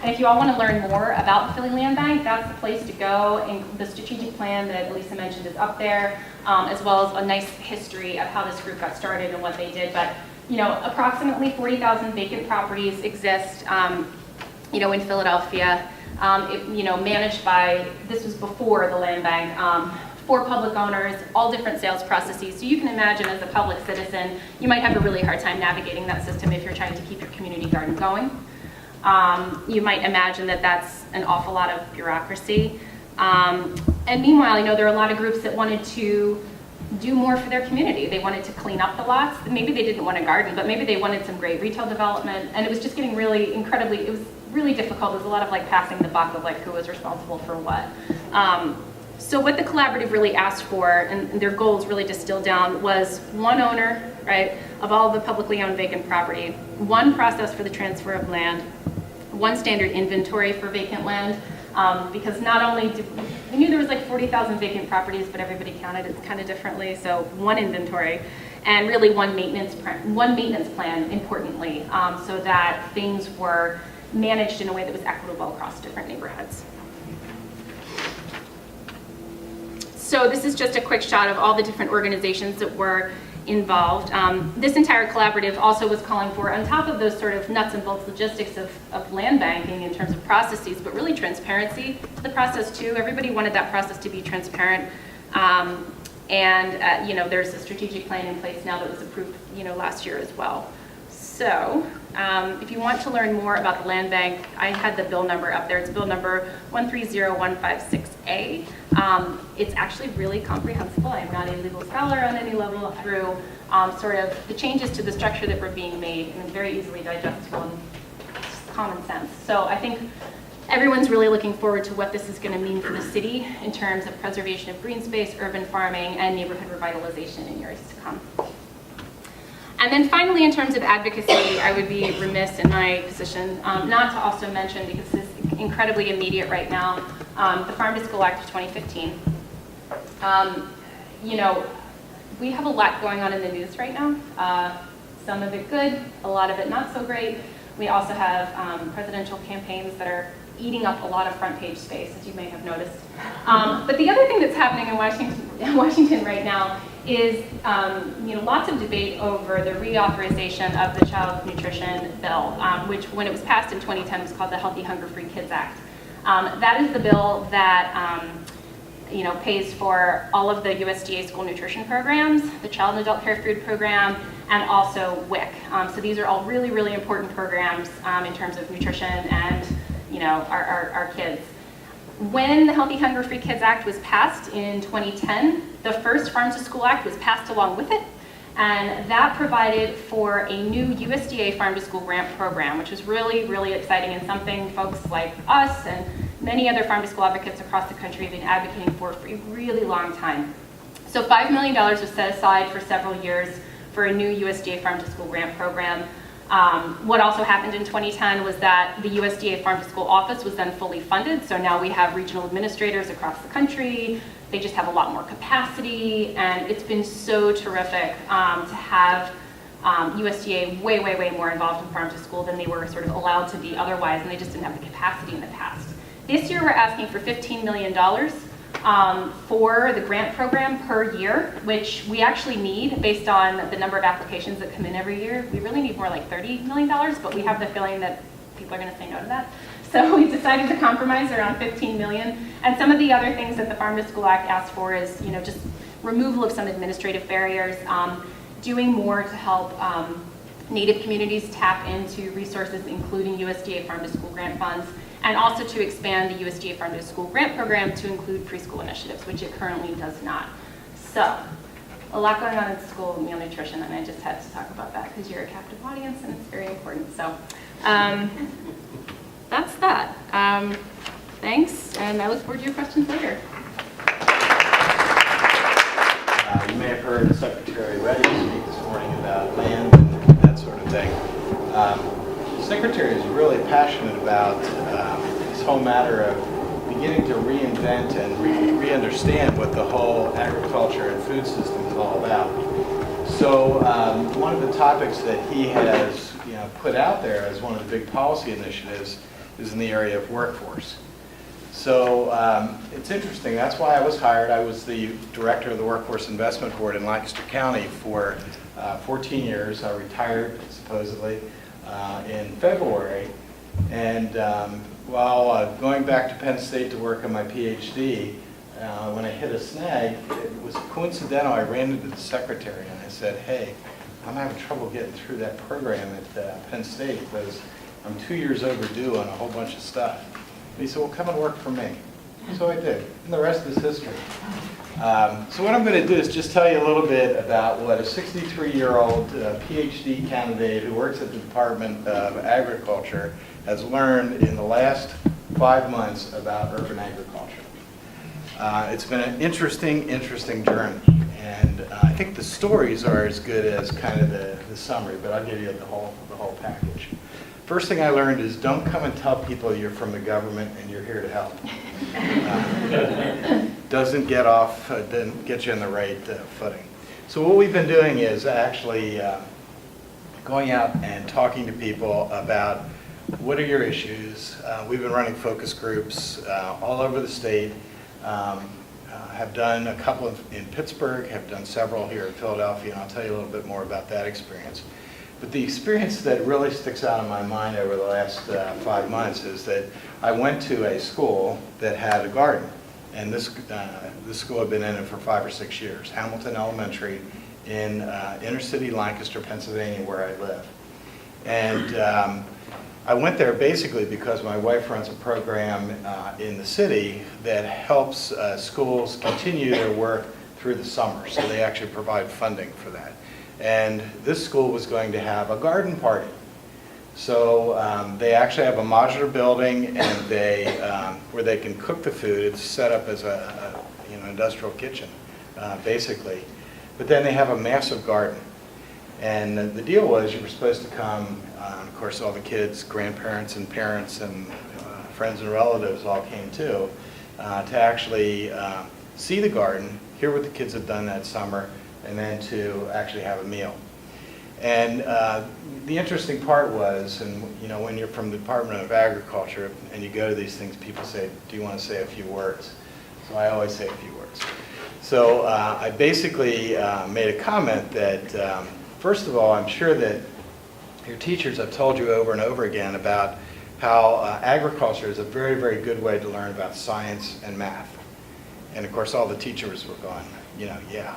and if you all want to learn more about the Philly Land Bank, that's the place to go. And the strategic plan that Elisa mentioned is up there, as well as a nice history of how this group got started and what they did. But approximately 40,000 vacant properties exist, in Philadelphia. Managed by, this was before the land bank, 4 public owners, all different sales processes. So you can imagine as a public citizen, you might have a really hard time navigating that system if you're trying to keep your community garden going. You might imagine that that's an awful lot of bureaucracy. And meanwhile, there are a lot of groups that wanted to do more for their community. They wanted to clean up the lots. Maybe they didn't want a garden, but maybe they wanted some great retail development. And it was just getting really it was really difficult. It was a lot of passing the buck of who was responsible for what. So what the collaborative really asked for, and their goals really distilled down, was one owner, right, of all the publicly owned vacant property, one process for the transfer of land, one standard inventory for vacant land, because not only we knew there was 40,000 vacant properties, but everybody counted it kind of differently, so one inventory, and really one maintenance plan, importantly, so that things were managed in a way that was equitable across different neighborhoods. So this is just a quick shot of all the different organizations that were involved. This entire collaborative also was calling for, on top of those sort of nuts and bolts logistics of land banking in terms of processes, but really transparency to the process too. Everybody wanted that process to be transparent. There's a strategic plan in place now that was approved, last year as well. So if you want to learn more about the land bank, I had the bill number up there. It's bill number 130156A. It's actually really comprehensible. I'm not a legal scholar on any level through sort of the changes to the structure that were being made, and it's very easily digestible and common sense. So I think everyone's really looking forward to what this is going to mean for the city in terms of preservation of green space, urban farming, and neighborhood revitalization in years to come. And then finally, in terms of advocacy, I would be remiss in my position not to also mention, because this is incredibly immediate right now, the Farm to School Act of 2015. We have a lot going on in the news right now. Some of it good, a lot of it not so great. We also have presidential campaigns that are eating up a lot of front page space, as you may have noticed. But the other thing that's happening in Washington right now is lots of debate over the reauthorization of the Child Nutrition Bill, which when it was passed in 2010 was called the Healthy Hunger Free Kids Act. That is the bill that pays for all of the USDA school nutrition programs, the child and adult care food program, and also WIC. So these are all really, really important programs in terms of nutrition and our kids. When the Healthy Hunger Free Kids Act was passed in 2010, the first Farm to School Act was passed along with it, and that provided for a new USDA Farm to School grant program, which was really, really exciting and something folks like us and many other farm to school advocates across the country have been advocating for a really long time. So $5 million was set aside for several years for a new USDA Farm to School grant program. What also happened in 2010 was that the USDA Farm to School office was then fully funded. So now we have regional administrators across the country. They just have a lot more capacity, and it's been so terrific to have USDA way, way, way more involved in farm to school than they were sort of allowed to be otherwise, and they just didn't have the capacity in the past. This year we're asking for $15 million for the grant program per year, which we actually need based on the number of applications that come in every year. We really need more like $30 million, but we have the feeling that people are going to say no to that. So we decided to compromise around $15 million. And some of the other things that the Farm to School Act asks for is, just removal of some administrative barriers, doing more to help Native communities tap into resources, including USDA Farm to School grant funds, and also to expand the USDA Farm to School grant program to include preschool initiatives, which it currently does not. So, a lot going on in school meal nutrition, and I just had to talk about that because you're a captive audience and it's very important. So, that's that. Thanks, and I look forward to your questions later. You may have heard Secretary Reddy speak this morning about land and that sort of thing. The Secretary is really passionate about this whole matter of beginning to reinvent and re-understand what the whole agriculture and food system is all about. So one of the topics that he has put out there as one of the big policy initiatives is in the area of workforce. So it's interesting. That's why I was hired. I was the director of the Workforce Investment Board in Lancaster County for 14 years. I retired, supposedly, in February. And while going back to Penn State to work on my PhD, when I hit a snag, it was coincidental. I ran into the secretary and I said, hey, I'm having trouble getting through that program at Penn State because I'm 2 years overdue on a whole bunch of stuff. And he said, well, come and work for me. So I did, and the rest is history. So what I'm going to do is just tell you a little bit about what a 63-year-old PhD candidate who works at the Department of Agriculture has learned in the last 5 months about urban agriculture. It's been an interesting journey, and I think the stories are as good as kind of the summary, but I'll give you the whole package. First thing I learned is don't come and tell people you're from the government and you're here to help. Doesn't get you on the right footing. So what we've been doing is actually going out and talking to people about what are your issues. We've been running focus groups all over the state. Have done a couple in Pittsburgh, have done several here in Philadelphia, and I'll tell you a little bit more about that experience. But the experience that really sticks out in my mind over the last 5 months is that I went to a school that had a garden. And this school had been in it for 5 or 6 years, Hamilton Elementary in inner city Lancaster, Pennsylvania, where I live. And I went there basically because my wife runs a program in the city that helps schools continue their work through the summer. So they actually provide funding for that. And this school was going to have a garden party. So they actually have a modular building, and where they can cook the food. It's set up as a industrial kitchen, basically. But then they have a massive garden. And the deal was you were supposed to come, of course all the kids, grandparents and parents and friends and relatives all came too, to actually see the garden, hear what the kids had done that summer, and then to actually have a meal. And the interesting part was, and when you're from the Department of Agriculture and you go to these things, people say, do you want to say a few words? So I always say a few words. So I basically made a comment that, first of all, I'm sure that your teachers have told you over and over again about how agriculture is a very, very good way to learn about science and math. And of course, all the teachers were going, yeah,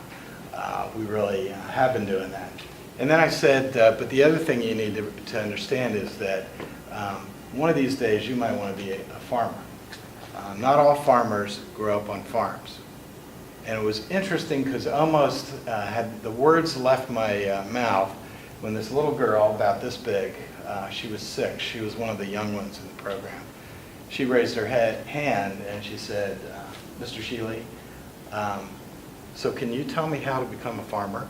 we really have been doing that. And then I said, but the other thing you need to understand is that one of these days you might want to be a farmer. Not all farmers grow up on farms. And it was interesting because almost had the words left my mouth when this little girl, about this big, she was 6. She was one of the young ones in the program. She raised her hand and she said, Mr. Shealy, so can you tell me how to become a farmer?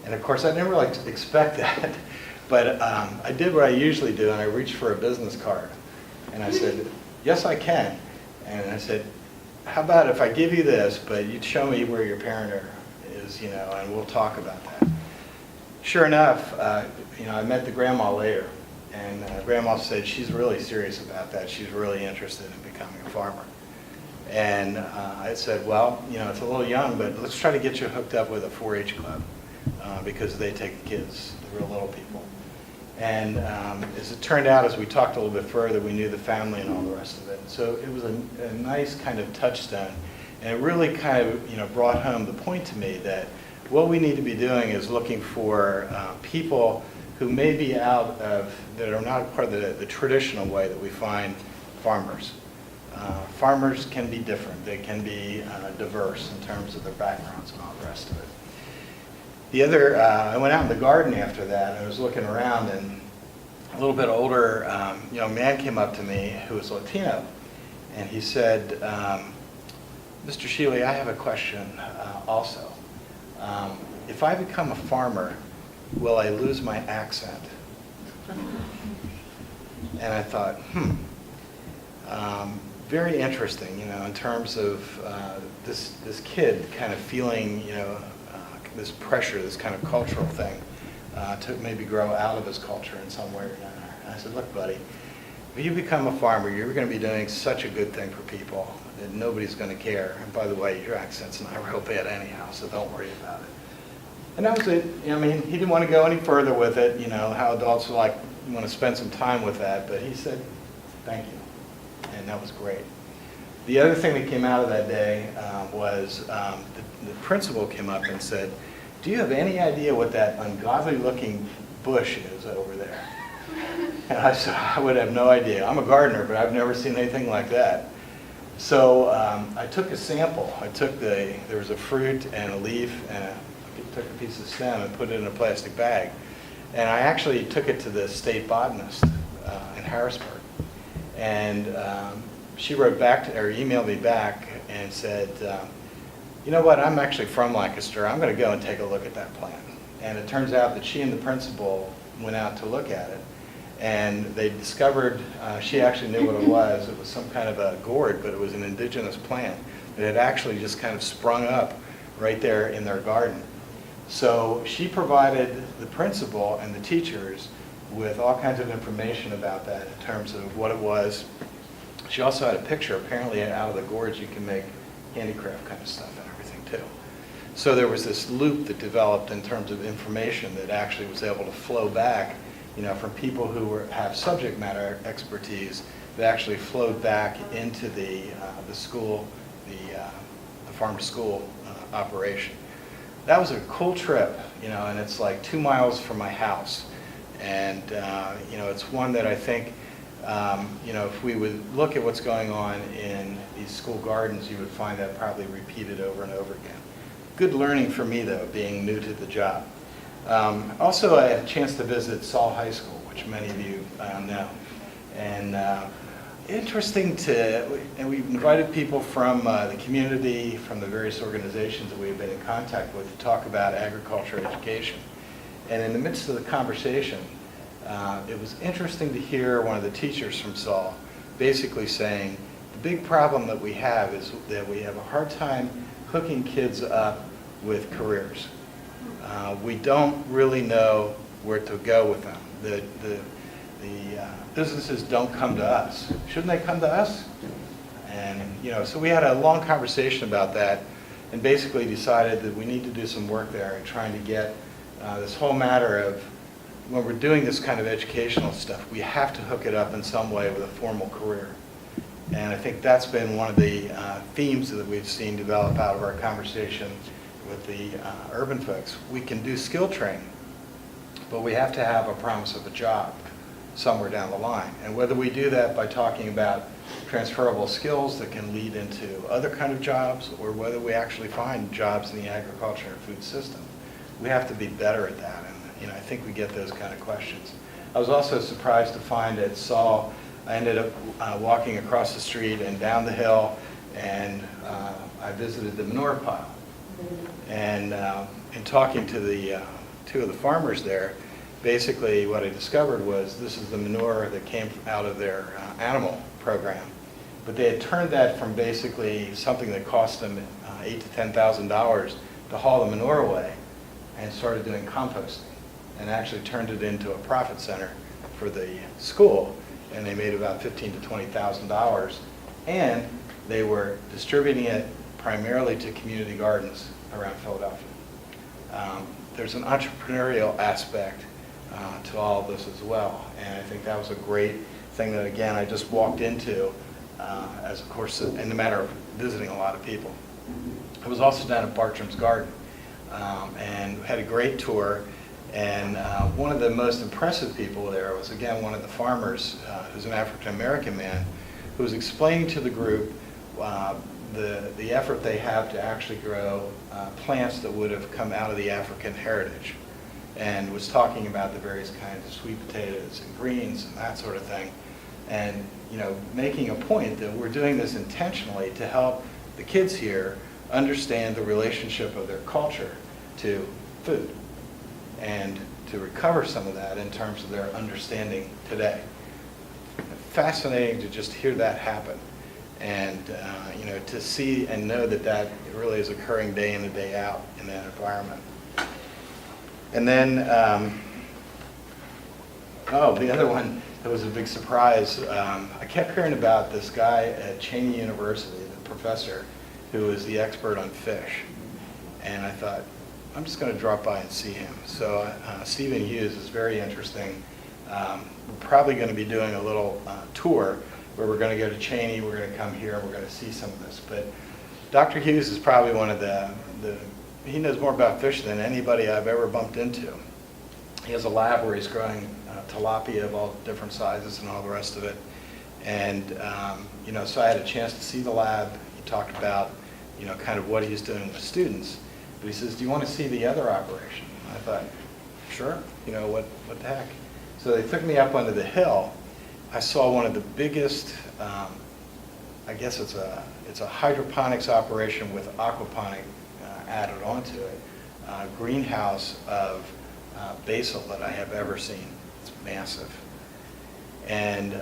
And of course, I didn't really expect that. But I did what I usually do, and I reached for a business card. And I said, yes, I can. And I said, how about if I give you this, but you show me where your parent is, and we'll talk about that. Sure enough, I met the grandma later, and grandma said she's really serious about that. She's really interested in becoming a farmer. And I said, well, it's a little young, but let's try to get you hooked up with a 4-H club because they take the kids, the real little people. And as it turned out, as we talked a little bit further, we knew the family and all the rest of it. So it was a nice kind of touchstone. And it really kind of, brought home the point to me that what we need to be doing is looking for people who may be out of, that are not part of the traditional way that we find farmers. Farmers can be different. They can be diverse in terms of their backgrounds and all the rest of it. The other, I went out in the garden after that, and I was looking around, and a little bit older young man came up to me who was Latino, and he said, Mr. Shealy, I have a question also. If I become a farmer, will I lose my accent? And I thought, very interesting, in terms of this kid kind of feeling, this pressure, this kind of cultural thing, to maybe grow out of his culture in some way or another. And I said, look, buddy, if you become a farmer, you're going to be doing such a good thing for people that nobody's going to care. And by the way, your accent's not real bad anyhow, so don't worry about it. And that was it. He didn't want to go any further with it, how adults are like, you want to spend some time with that, but he said, thank you. And that was great. The other thing that came out of that day was the principal came up and said, do you have any idea what that ungodly looking bush is over there? And I said, I would have no idea. I'm a gardener, but I've never seen anything like that. So I took a sample. There was a fruit and a leaf, and I took a piece of stem and put it in a plastic bag. And I actually took it to the state botanist in Harrisburg. And she wrote back or emailed me back and said, you know what, I'm actually from Lancaster. I'm going to go and take a look at that plant. And it turns out that she and the principal went out to look at it. And they discovered, she actually knew what it was. It was some kind of a gourd, but it was an indigenous plant that had actually just kind of sprung up right there in their garden. So she provided the principal and the teachers with all kinds of information about that in terms of what it was. She also had a picture. Apparently out of the gourds you can make handicraft kind of stuff and everything too. So there was this loop that developed in terms of information that actually was able to flow back, from people who have subject matter expertise that actually flowed back into the school, the farm to school operation. That was a cool trip, and it's like 2 miles from my house. And, it's one that I think, if we would look at what's going on in these school gardens, you would find that probably repeated over and over again. Good learning for me, though, being new to the job. Also, I had a chance to visit Saul High School, which many of you know. And interesting and we invited people from the community, from the various organizations that we've been in contact with to talk about agriculture education. And in the midst of the conversation, it was interesting to hear one of the teachers from Saul basically saying, the big problem that we have is that we have a hard time hooking kids up with careers. We don't really know where to go with them. The businesses don't come to us. Shouldn't they come to us? And, so we had a long conversation about that and basically decided that we need to do some work there and trying to get this whole matter of when we're doing this kind of educational stuff, we have to hook it up in some way with a formal career. And I think that's been one of the themes that we've seen develop out of our conversation with the urban folks. We can do skill training, but we have to have a promise of a job somewhere down the line. And whether we do that by talking about transferable skills that can lead into other kind of jobs, or whether we actually find jobs in the agriculture and food system, we have to be better at that. And I think we get those kind of questions. I was also surprised to find at Saul, I ended up walking across the street and down the hill, and I visited the manure pile. And in talking to the two of the farmers there, basically what I discovered was this is the manure that came out of their animal program. But they had turned that from basically something that cost them $8,000 to $10,000 to haul the manure away, and started doing composting, and actually turned it into a profit center for the school. And they made about $15,000 to $20,000, and they were distributing it primarily to community gardens around Philadelphia. There's an entrepreneurial aspect to all of this as well, and I think that was a great thing that, again, I just walked into as, of course, in the matter of visiting a lot of people. I was also down at Bartram's Garden and had a great tour. And one of the most impressive people there was, again, one of the farmers, who's an African-American man, who was explaining to the group the effort they have to actually grow plants that would have come out of the African heritage, and was talking about the various kinds of sweet potatoes and greens and that sort of thing. And, making a point that we're doing this intentionally to help the kids here understand the relationship of their culture to food, and to recover some of that in terms of their understanding today. Fascinating to just hear that happen, and to see and know that that really is occurring day in and day out in that environment. And then, the other one that was a big surprise, I kept hearing about this guy at Cheney University, the professor, who is the expert on fish. And I thought, I'm just going to drop by and see him. So Stephen Hughes is very interesting. We're probably going to be doing a little tour where we're going to go to Cheney, we're going to come here, and we're going to see some of this. But Dr. Hughes is probably one of he knows more about fish than anybody I've ever bumped into. He has a lab where he's growing tilapia of all different sizes and all the rest of it. And, so I had a chance to see the lab. He talked about, kind of what he's doing with students. But he says, do you want to see the other operation? I thought, sure, what the heck? So they took me up onto the hill. I saw one of the biggest, I guess it's a hydroponics operation with aquaponic added onto it, greenhouse of basil that I have ever seen. It's massive. And,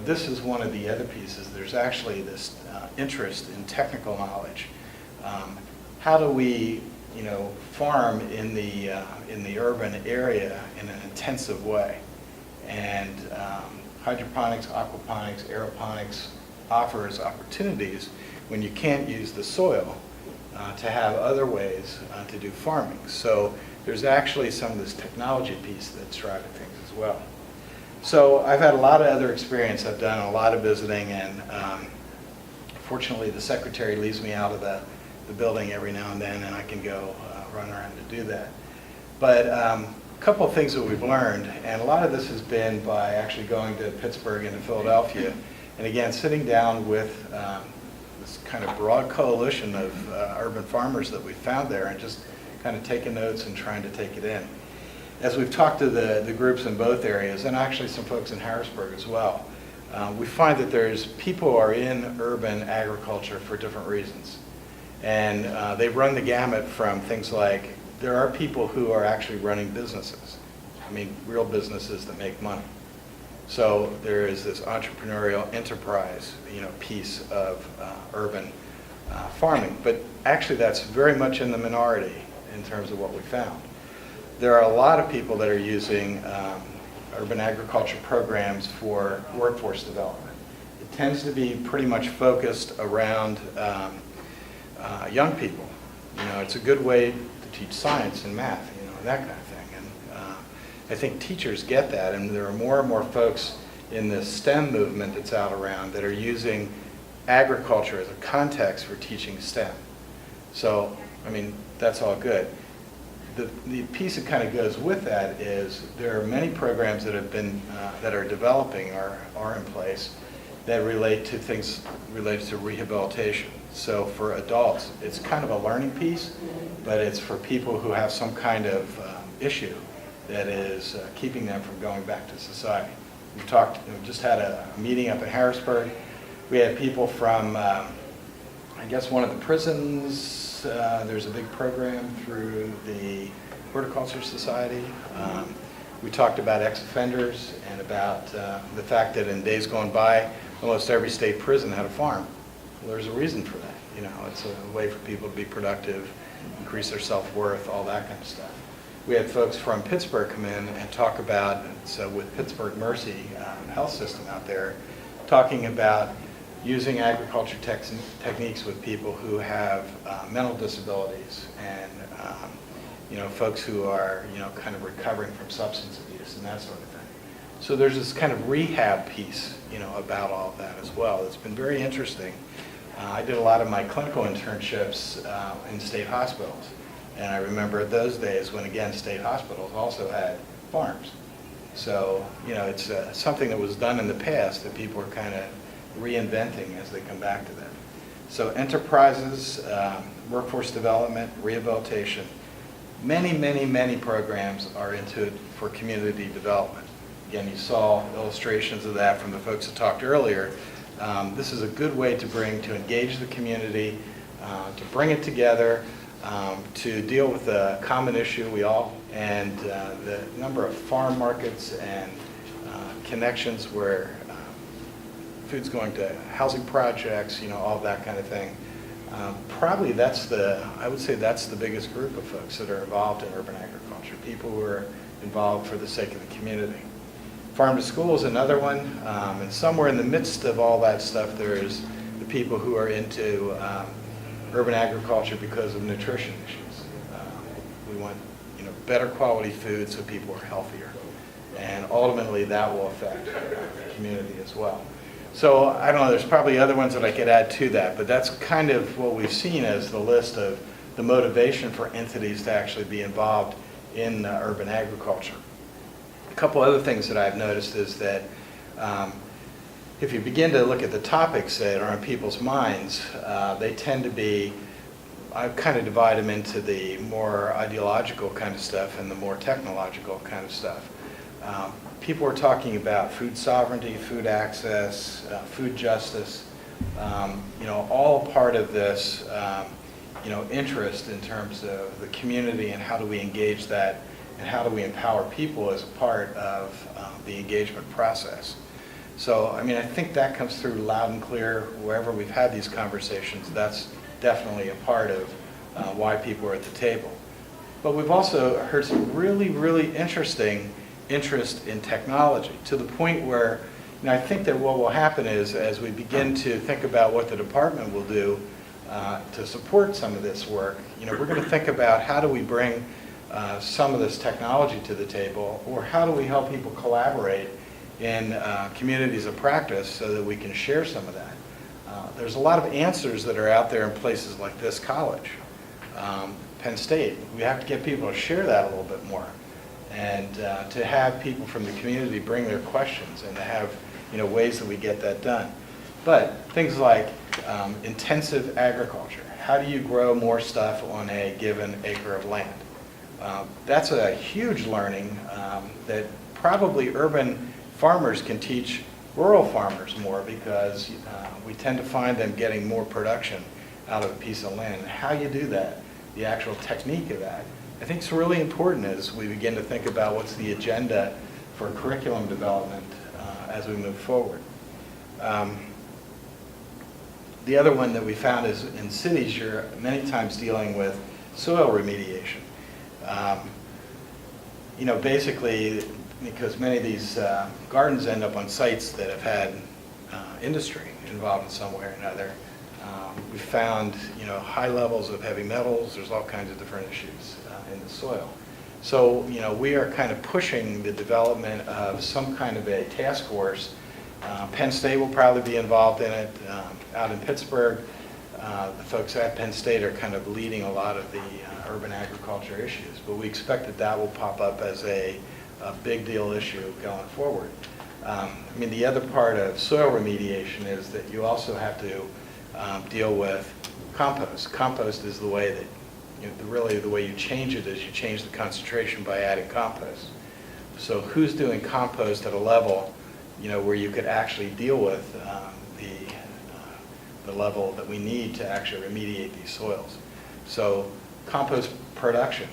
this is one of the other pieces. There's actually this interest in technical knowledge. How do we, farm in the urban area in an intensive way? And hydroponics, aquaponics, aeroponics offers opportunities when you can't use the soil to have other ways to do farming. So there's actually some of this technology piece that's driving things as well. So I've had a lot of other experience. I've done a lot of visiting, and fortunately the secretary leaves me out of the building every now and then, and I can go run around to do that. But a couple of things that we've learned, and a lot of this has been by actually going to Pittsburgh and to Philadelphia, and again sitting down with this kind of broad coalition of urban farmers that we found there, and just kind of taking notes and trying to take it in. As we've talked to the groups in both areas, and actually some folks in Harrisburg as well, we find that there's people who are in urban agriculture for different reasons. And they run the gamut from things like, there are people who are actually running businesses. I mean, real businesses that make money. So there is this entrepreneurial enterprise, piece of urban farming. But actually that's very much in the minority in terms of what we found. There are a lot of people that are using urban agriculture programs for workforce development. It tends to be pretty much focused around young people. It's a good way to teach science and math, and that kind of thing. And I think teachers get that, and there are more and more folks in the STEM movement that's out around that are using agriculture as a context for teaching STEM. So, I mean, that's all good. The piece that kind of goes with that is there are many programs that have been, that are developing or are in place that relate to things related to rehabilitation. So for adults, it's kind of a learning piece, but it's for people who have some kind of issue that is keeping them from going back to society. We just had a meeting up in Harrisburg. We had people from, I guess, one of the prisons. There's a big program through the Horticulture Society. We talked about ex-offenders and about the fact that in days gone by, almost every state prison had a farm. Well, there's a reason for that. You know, it's a way for people to be productive, increase their self-worth, all that kind of stuff. We had folks from Pittsburgh come in and talk about, so with Pittsburgh Mercy Health System out there, talking about using agriculture techniques with people who have mental disabilities and you know, folks who are, you know, kind of recovering from substance abuse and that sort of thing. So there's this kind of rehab piece, you know, about all of that as well. It's been very interesting. I did a lot of my clinical internships in state hospitals, and I remember those days when, again, state hospitals also had farms. So, you know, it's something that was done in the past that people are kind of reinventing as they come back to them. So enterprises, workforce development, rehabilitation, many programs are into it for community development. Again, you saw illustrations of that from the folks that talked earlier. This is a good way to engage the community, to bring it together, to deal with a common issue and the number of farm markets and connections where food's going to housing projects, you know, all that kind of thing. Probably I would say that's the biggest group of folks that are involved in urban agriculture, people who are involved for the sake of the community. Farm to school is another one, and somewhere in the midst of all that stuff, there's the people who are into urban agriculture because of nutrition issues. We want, you know, better quality food so people are healthier, and ultimately that will affect the community as well. So I don't know, there's probably other ones that I could add to that, but that's kind of what we've seen as the list of the motivation for entities to actually be involved in urban agriculture. A couple other things that I've noticed is that if you begin to look at the topics that are on people's minds, they tend to be, I kind of divide them into the more ideological kind of stuff and the more technological kind of stuff. People are talking about food sovereignty, food access, food justice, you know, all part of this, you know, interest in terms of the community and how do we engage that and how do we empower people as a part of the engagement process. So, I mean, I think that comes through loud and clear wherever we've had these conversations. That's definitely a part of why people are at the table. But we've also heard some really interesting interest in technology to the point where, you know, I think that what will happen is as we begin to think about what the department will do to support some of this work, you know, we're going to think about how do we bring some of this technology to the table, or how do we help people collaborate in communities of practice so that we can share some of that. There's a lot of answers that are out there in places like this college, Penn State. We have to get people to share that a little bit more, and to have people from the community bring their questions and to have, you know, ways that we get that done. But things like intensive agriculture. How do you grow more stuff on a given acre of land? That's a huge learning that probably urban farmers can teach rural farmers more, because we tend to find them getting more production out of a piece of land. How you do that, the actual technique of that, I think it's really important as we begin to think about what's the agenda for curriculum development as we move forward. The other one that we found is in cities, you're many times dealing with soil remediation. You know, basically, because many of these gardens end up on sites that have had industry involved in some way or another. We found, you know, high levels of heavy metals. There's all kinds of different issues in the soil. So, you know, we are kind of pushing the development of some kind of a task force Penn State will probably be involved in it. Out in Pittsburgh, the folks at Penn State are kind of leading a lot of the urban agriculture issues, but we expect that that will pop up as a big deal issue going forward. I mean, the other part of soil remediation is that you also have to deal with compost. Compost is the way that, really the way you change it is you change the concentration by adding compost. So who's doing compost at a level, where you could actually deal with the level that we need to actually remediate these soils. So compost production,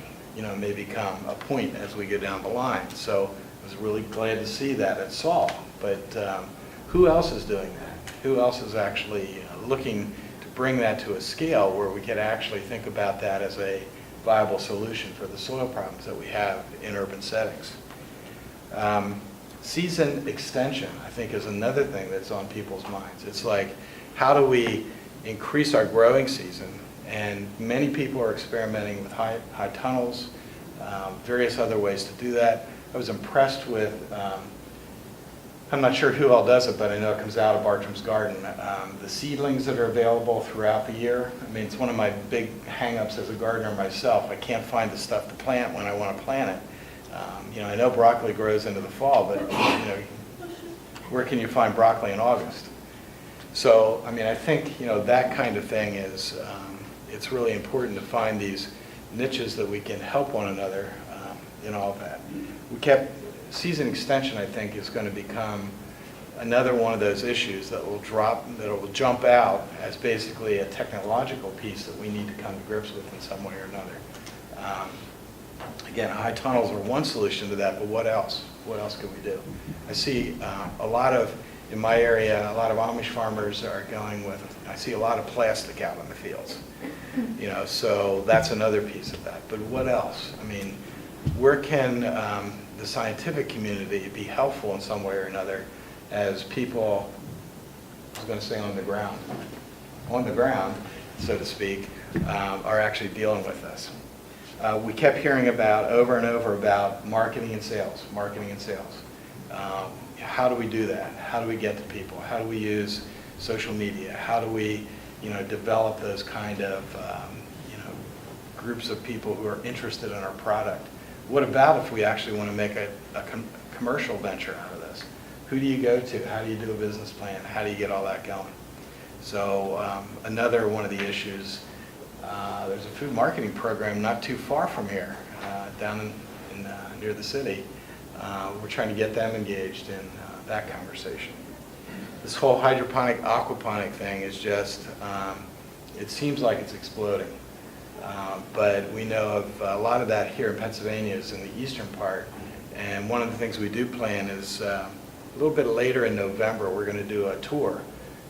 may become a point as we go down the line. So I was really glad to see that at Saul. But who else is doing that? Who else is actually looking to bring that to a scale where we could actually think about that as a viable solution for the soil problems that we have in urban settings? Season extension, I think, is another thing that's on people's minds. It's like, how do we increase our growing season? And many people are experimenting with high tunnels, various other ways to do that. I was impressed with, I'm not sure who all does it, but I know it comes out of Bartram's Garden, the seedlings that are available throughout the year. I mean, it's one of my big hang-ups as a gardener myself. I can't find the stuff to plant when I want to plant it. I know broccoli grows into the fall, but where can you find broccoli in August? So, I mean, I think that kind of thing is, it's really important to find these niches that we can help one another in all of that. We kept season extension, I think, is going to become another one of those issues that will jump out as basically a technological piece that we need to come to grips with in some way or another. Again, high tunnels are one solution to that, but what else? What else can we do? I see in my area, a lot of Amish farmers are going with, I see a lot of plastic out in the fields. So that's another piece of that. But what else? I mean, where can the scientific community be helpful in some way or another as people, I was going to say on the ground, so to speak, are actually dealing with this? We kept hearing over and over about marketing and sales. How do we do that? How do we get to people? How do we use social media? How do we, develop those kind of, groups of people who are interested in our product? What about if we actually want to make a commercial venture out of this? Who do you go to? How do you do a business plan? How do you get all that going? So another one of the issues, there's a food marketing program not too far from here, down near the city. We're trying to get them engaged in that conversation. This whole hydroponic, aquaponic thing is just, it seems like it's exploding. But we know of a lot of that here in Pennsylvania is in the eastern part. And one of the things we do plan is a little bit later in November, we're going to do a tour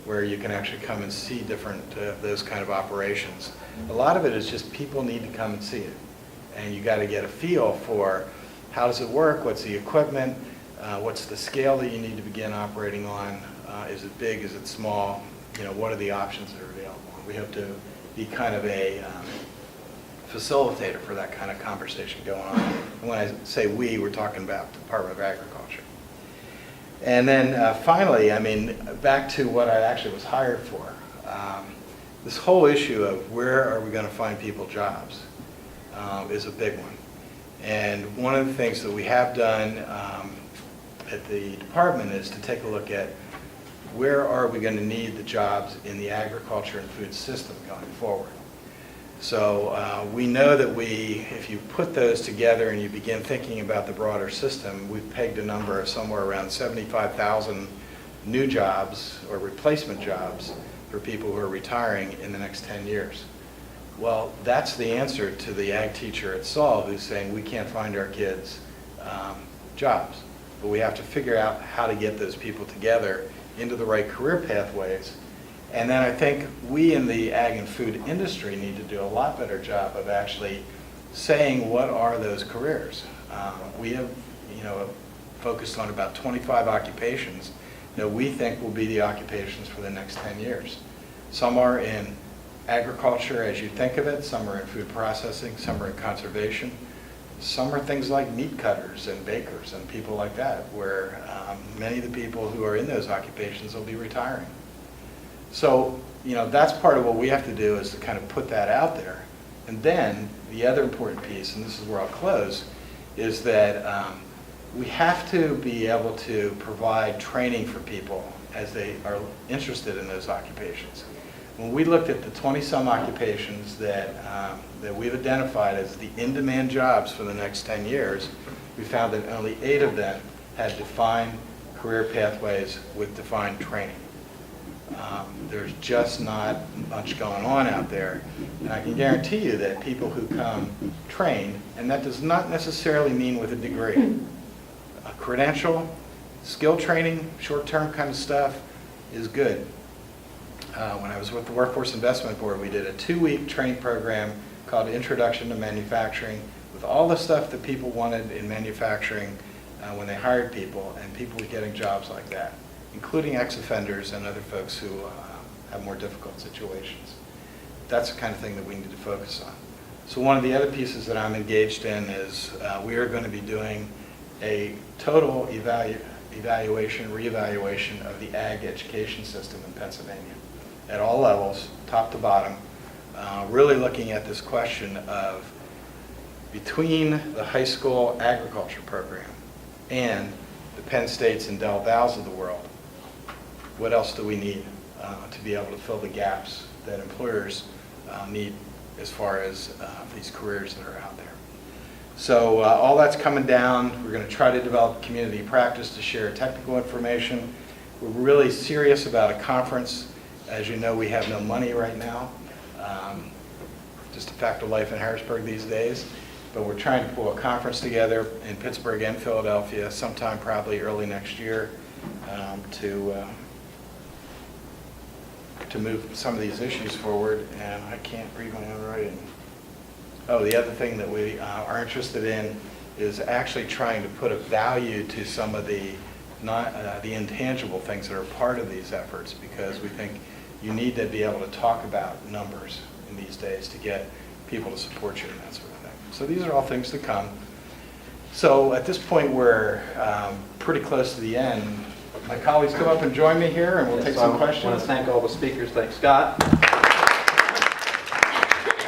where you can actually come and see different those kind of operations. A lot of it is just people need to come and see it. And you got to get a feel for how does it work, what's the equipment, what's the scale that you need to begin operating on, is it big, is it small, what are the options that are available. We hope to be kind of a facilitator for that kind of conversation going on. And when I say we, we're talking about the Department of Agriculture. And then finally, I mean, back to what I actually was hired for. This whole issue of where are we going to find people jobs is a big one. And one of the things that we have done at the department is to take a look at where are we going to need the jobs in the agriculture and food system going forward. So we know that if you put those together and you begin thinking about the broader system, we've pegged a number of somewhere around 75,000 new jobs or replacement jobs for people who are retiring in the next 10 years. Well, that's the answer to the ag teacher at Saul who's saying we can't find our kids jobs. But we have to figure out how to get those people together into the right career pathways. And then I think we in the ag and food industry need to do a lot better job of actually saying what are those careers. We have, focused on about 25 occupations that we think will be the occupations for the next 10 years. Some are in agriculture as you think of it, some are in food processing, some are in conservation. Some are things like meat cutters and bakers and people like that, where many of the people who are in those occupations will be retiring. So, that's part of what we have to do, is to kind of put that out there. And then the other important piece, and this is where I'll close, is that we have to be able to provide training for people as they are interested in those occupations. When we looked at the 20-some occupations that we've identified as the in-demand jobs for the next 10 years, we found that only 8 of them had defined career pathways with defined training. There's just not much going on out there. And I can guarantee you that people who come trained, and that does not necessarily mean with a degree. A credential, skill training, short-term kind of stuff is good. When I was with the Workforce Investment Board, we did a 2-week training program called Introduction to Manufacturing, with all the stuff that people wanted in manufacturing when they hired people, and people were getting jobs like that, including ex-offenders and other folks who have more difficult situations. That's the kind of thing that we need to focus on. So one of the other pieces that I'm engaged in is we are going to be doing a total evaluation, reevaluation of the ag education system in Pennsylvania at all levels, top to bottom, really looking at this question of between the high school agriculture program and the Penn States and Del Val's of the world, what else do we need to be able to fill the gaps that employers need as far as these careers that are out there. So all that's coming down. We're going to try to develop community practice to share technical information. We're really serious about a conference. As you know, we have no money right now. Just a fact of life in Harrisburg these days. But we're trying to pull a conference together in Pittsburgh and Philadelphia sometime probably early next year to move some of these issues forward. And I can't read my own writing. Oh, the other thing that we are interested in is actually trying to put a value to some of the intangible things that are part of these efforts, because we think you need to be able to talk about numbers in these days to get people to support you and that sort of thing. So these are all things to come. So at this point, we're pretty close to the end. My colleagues come up and join me here, and we'll take some questions. I want to thank all the speakers. Thanks, Scott.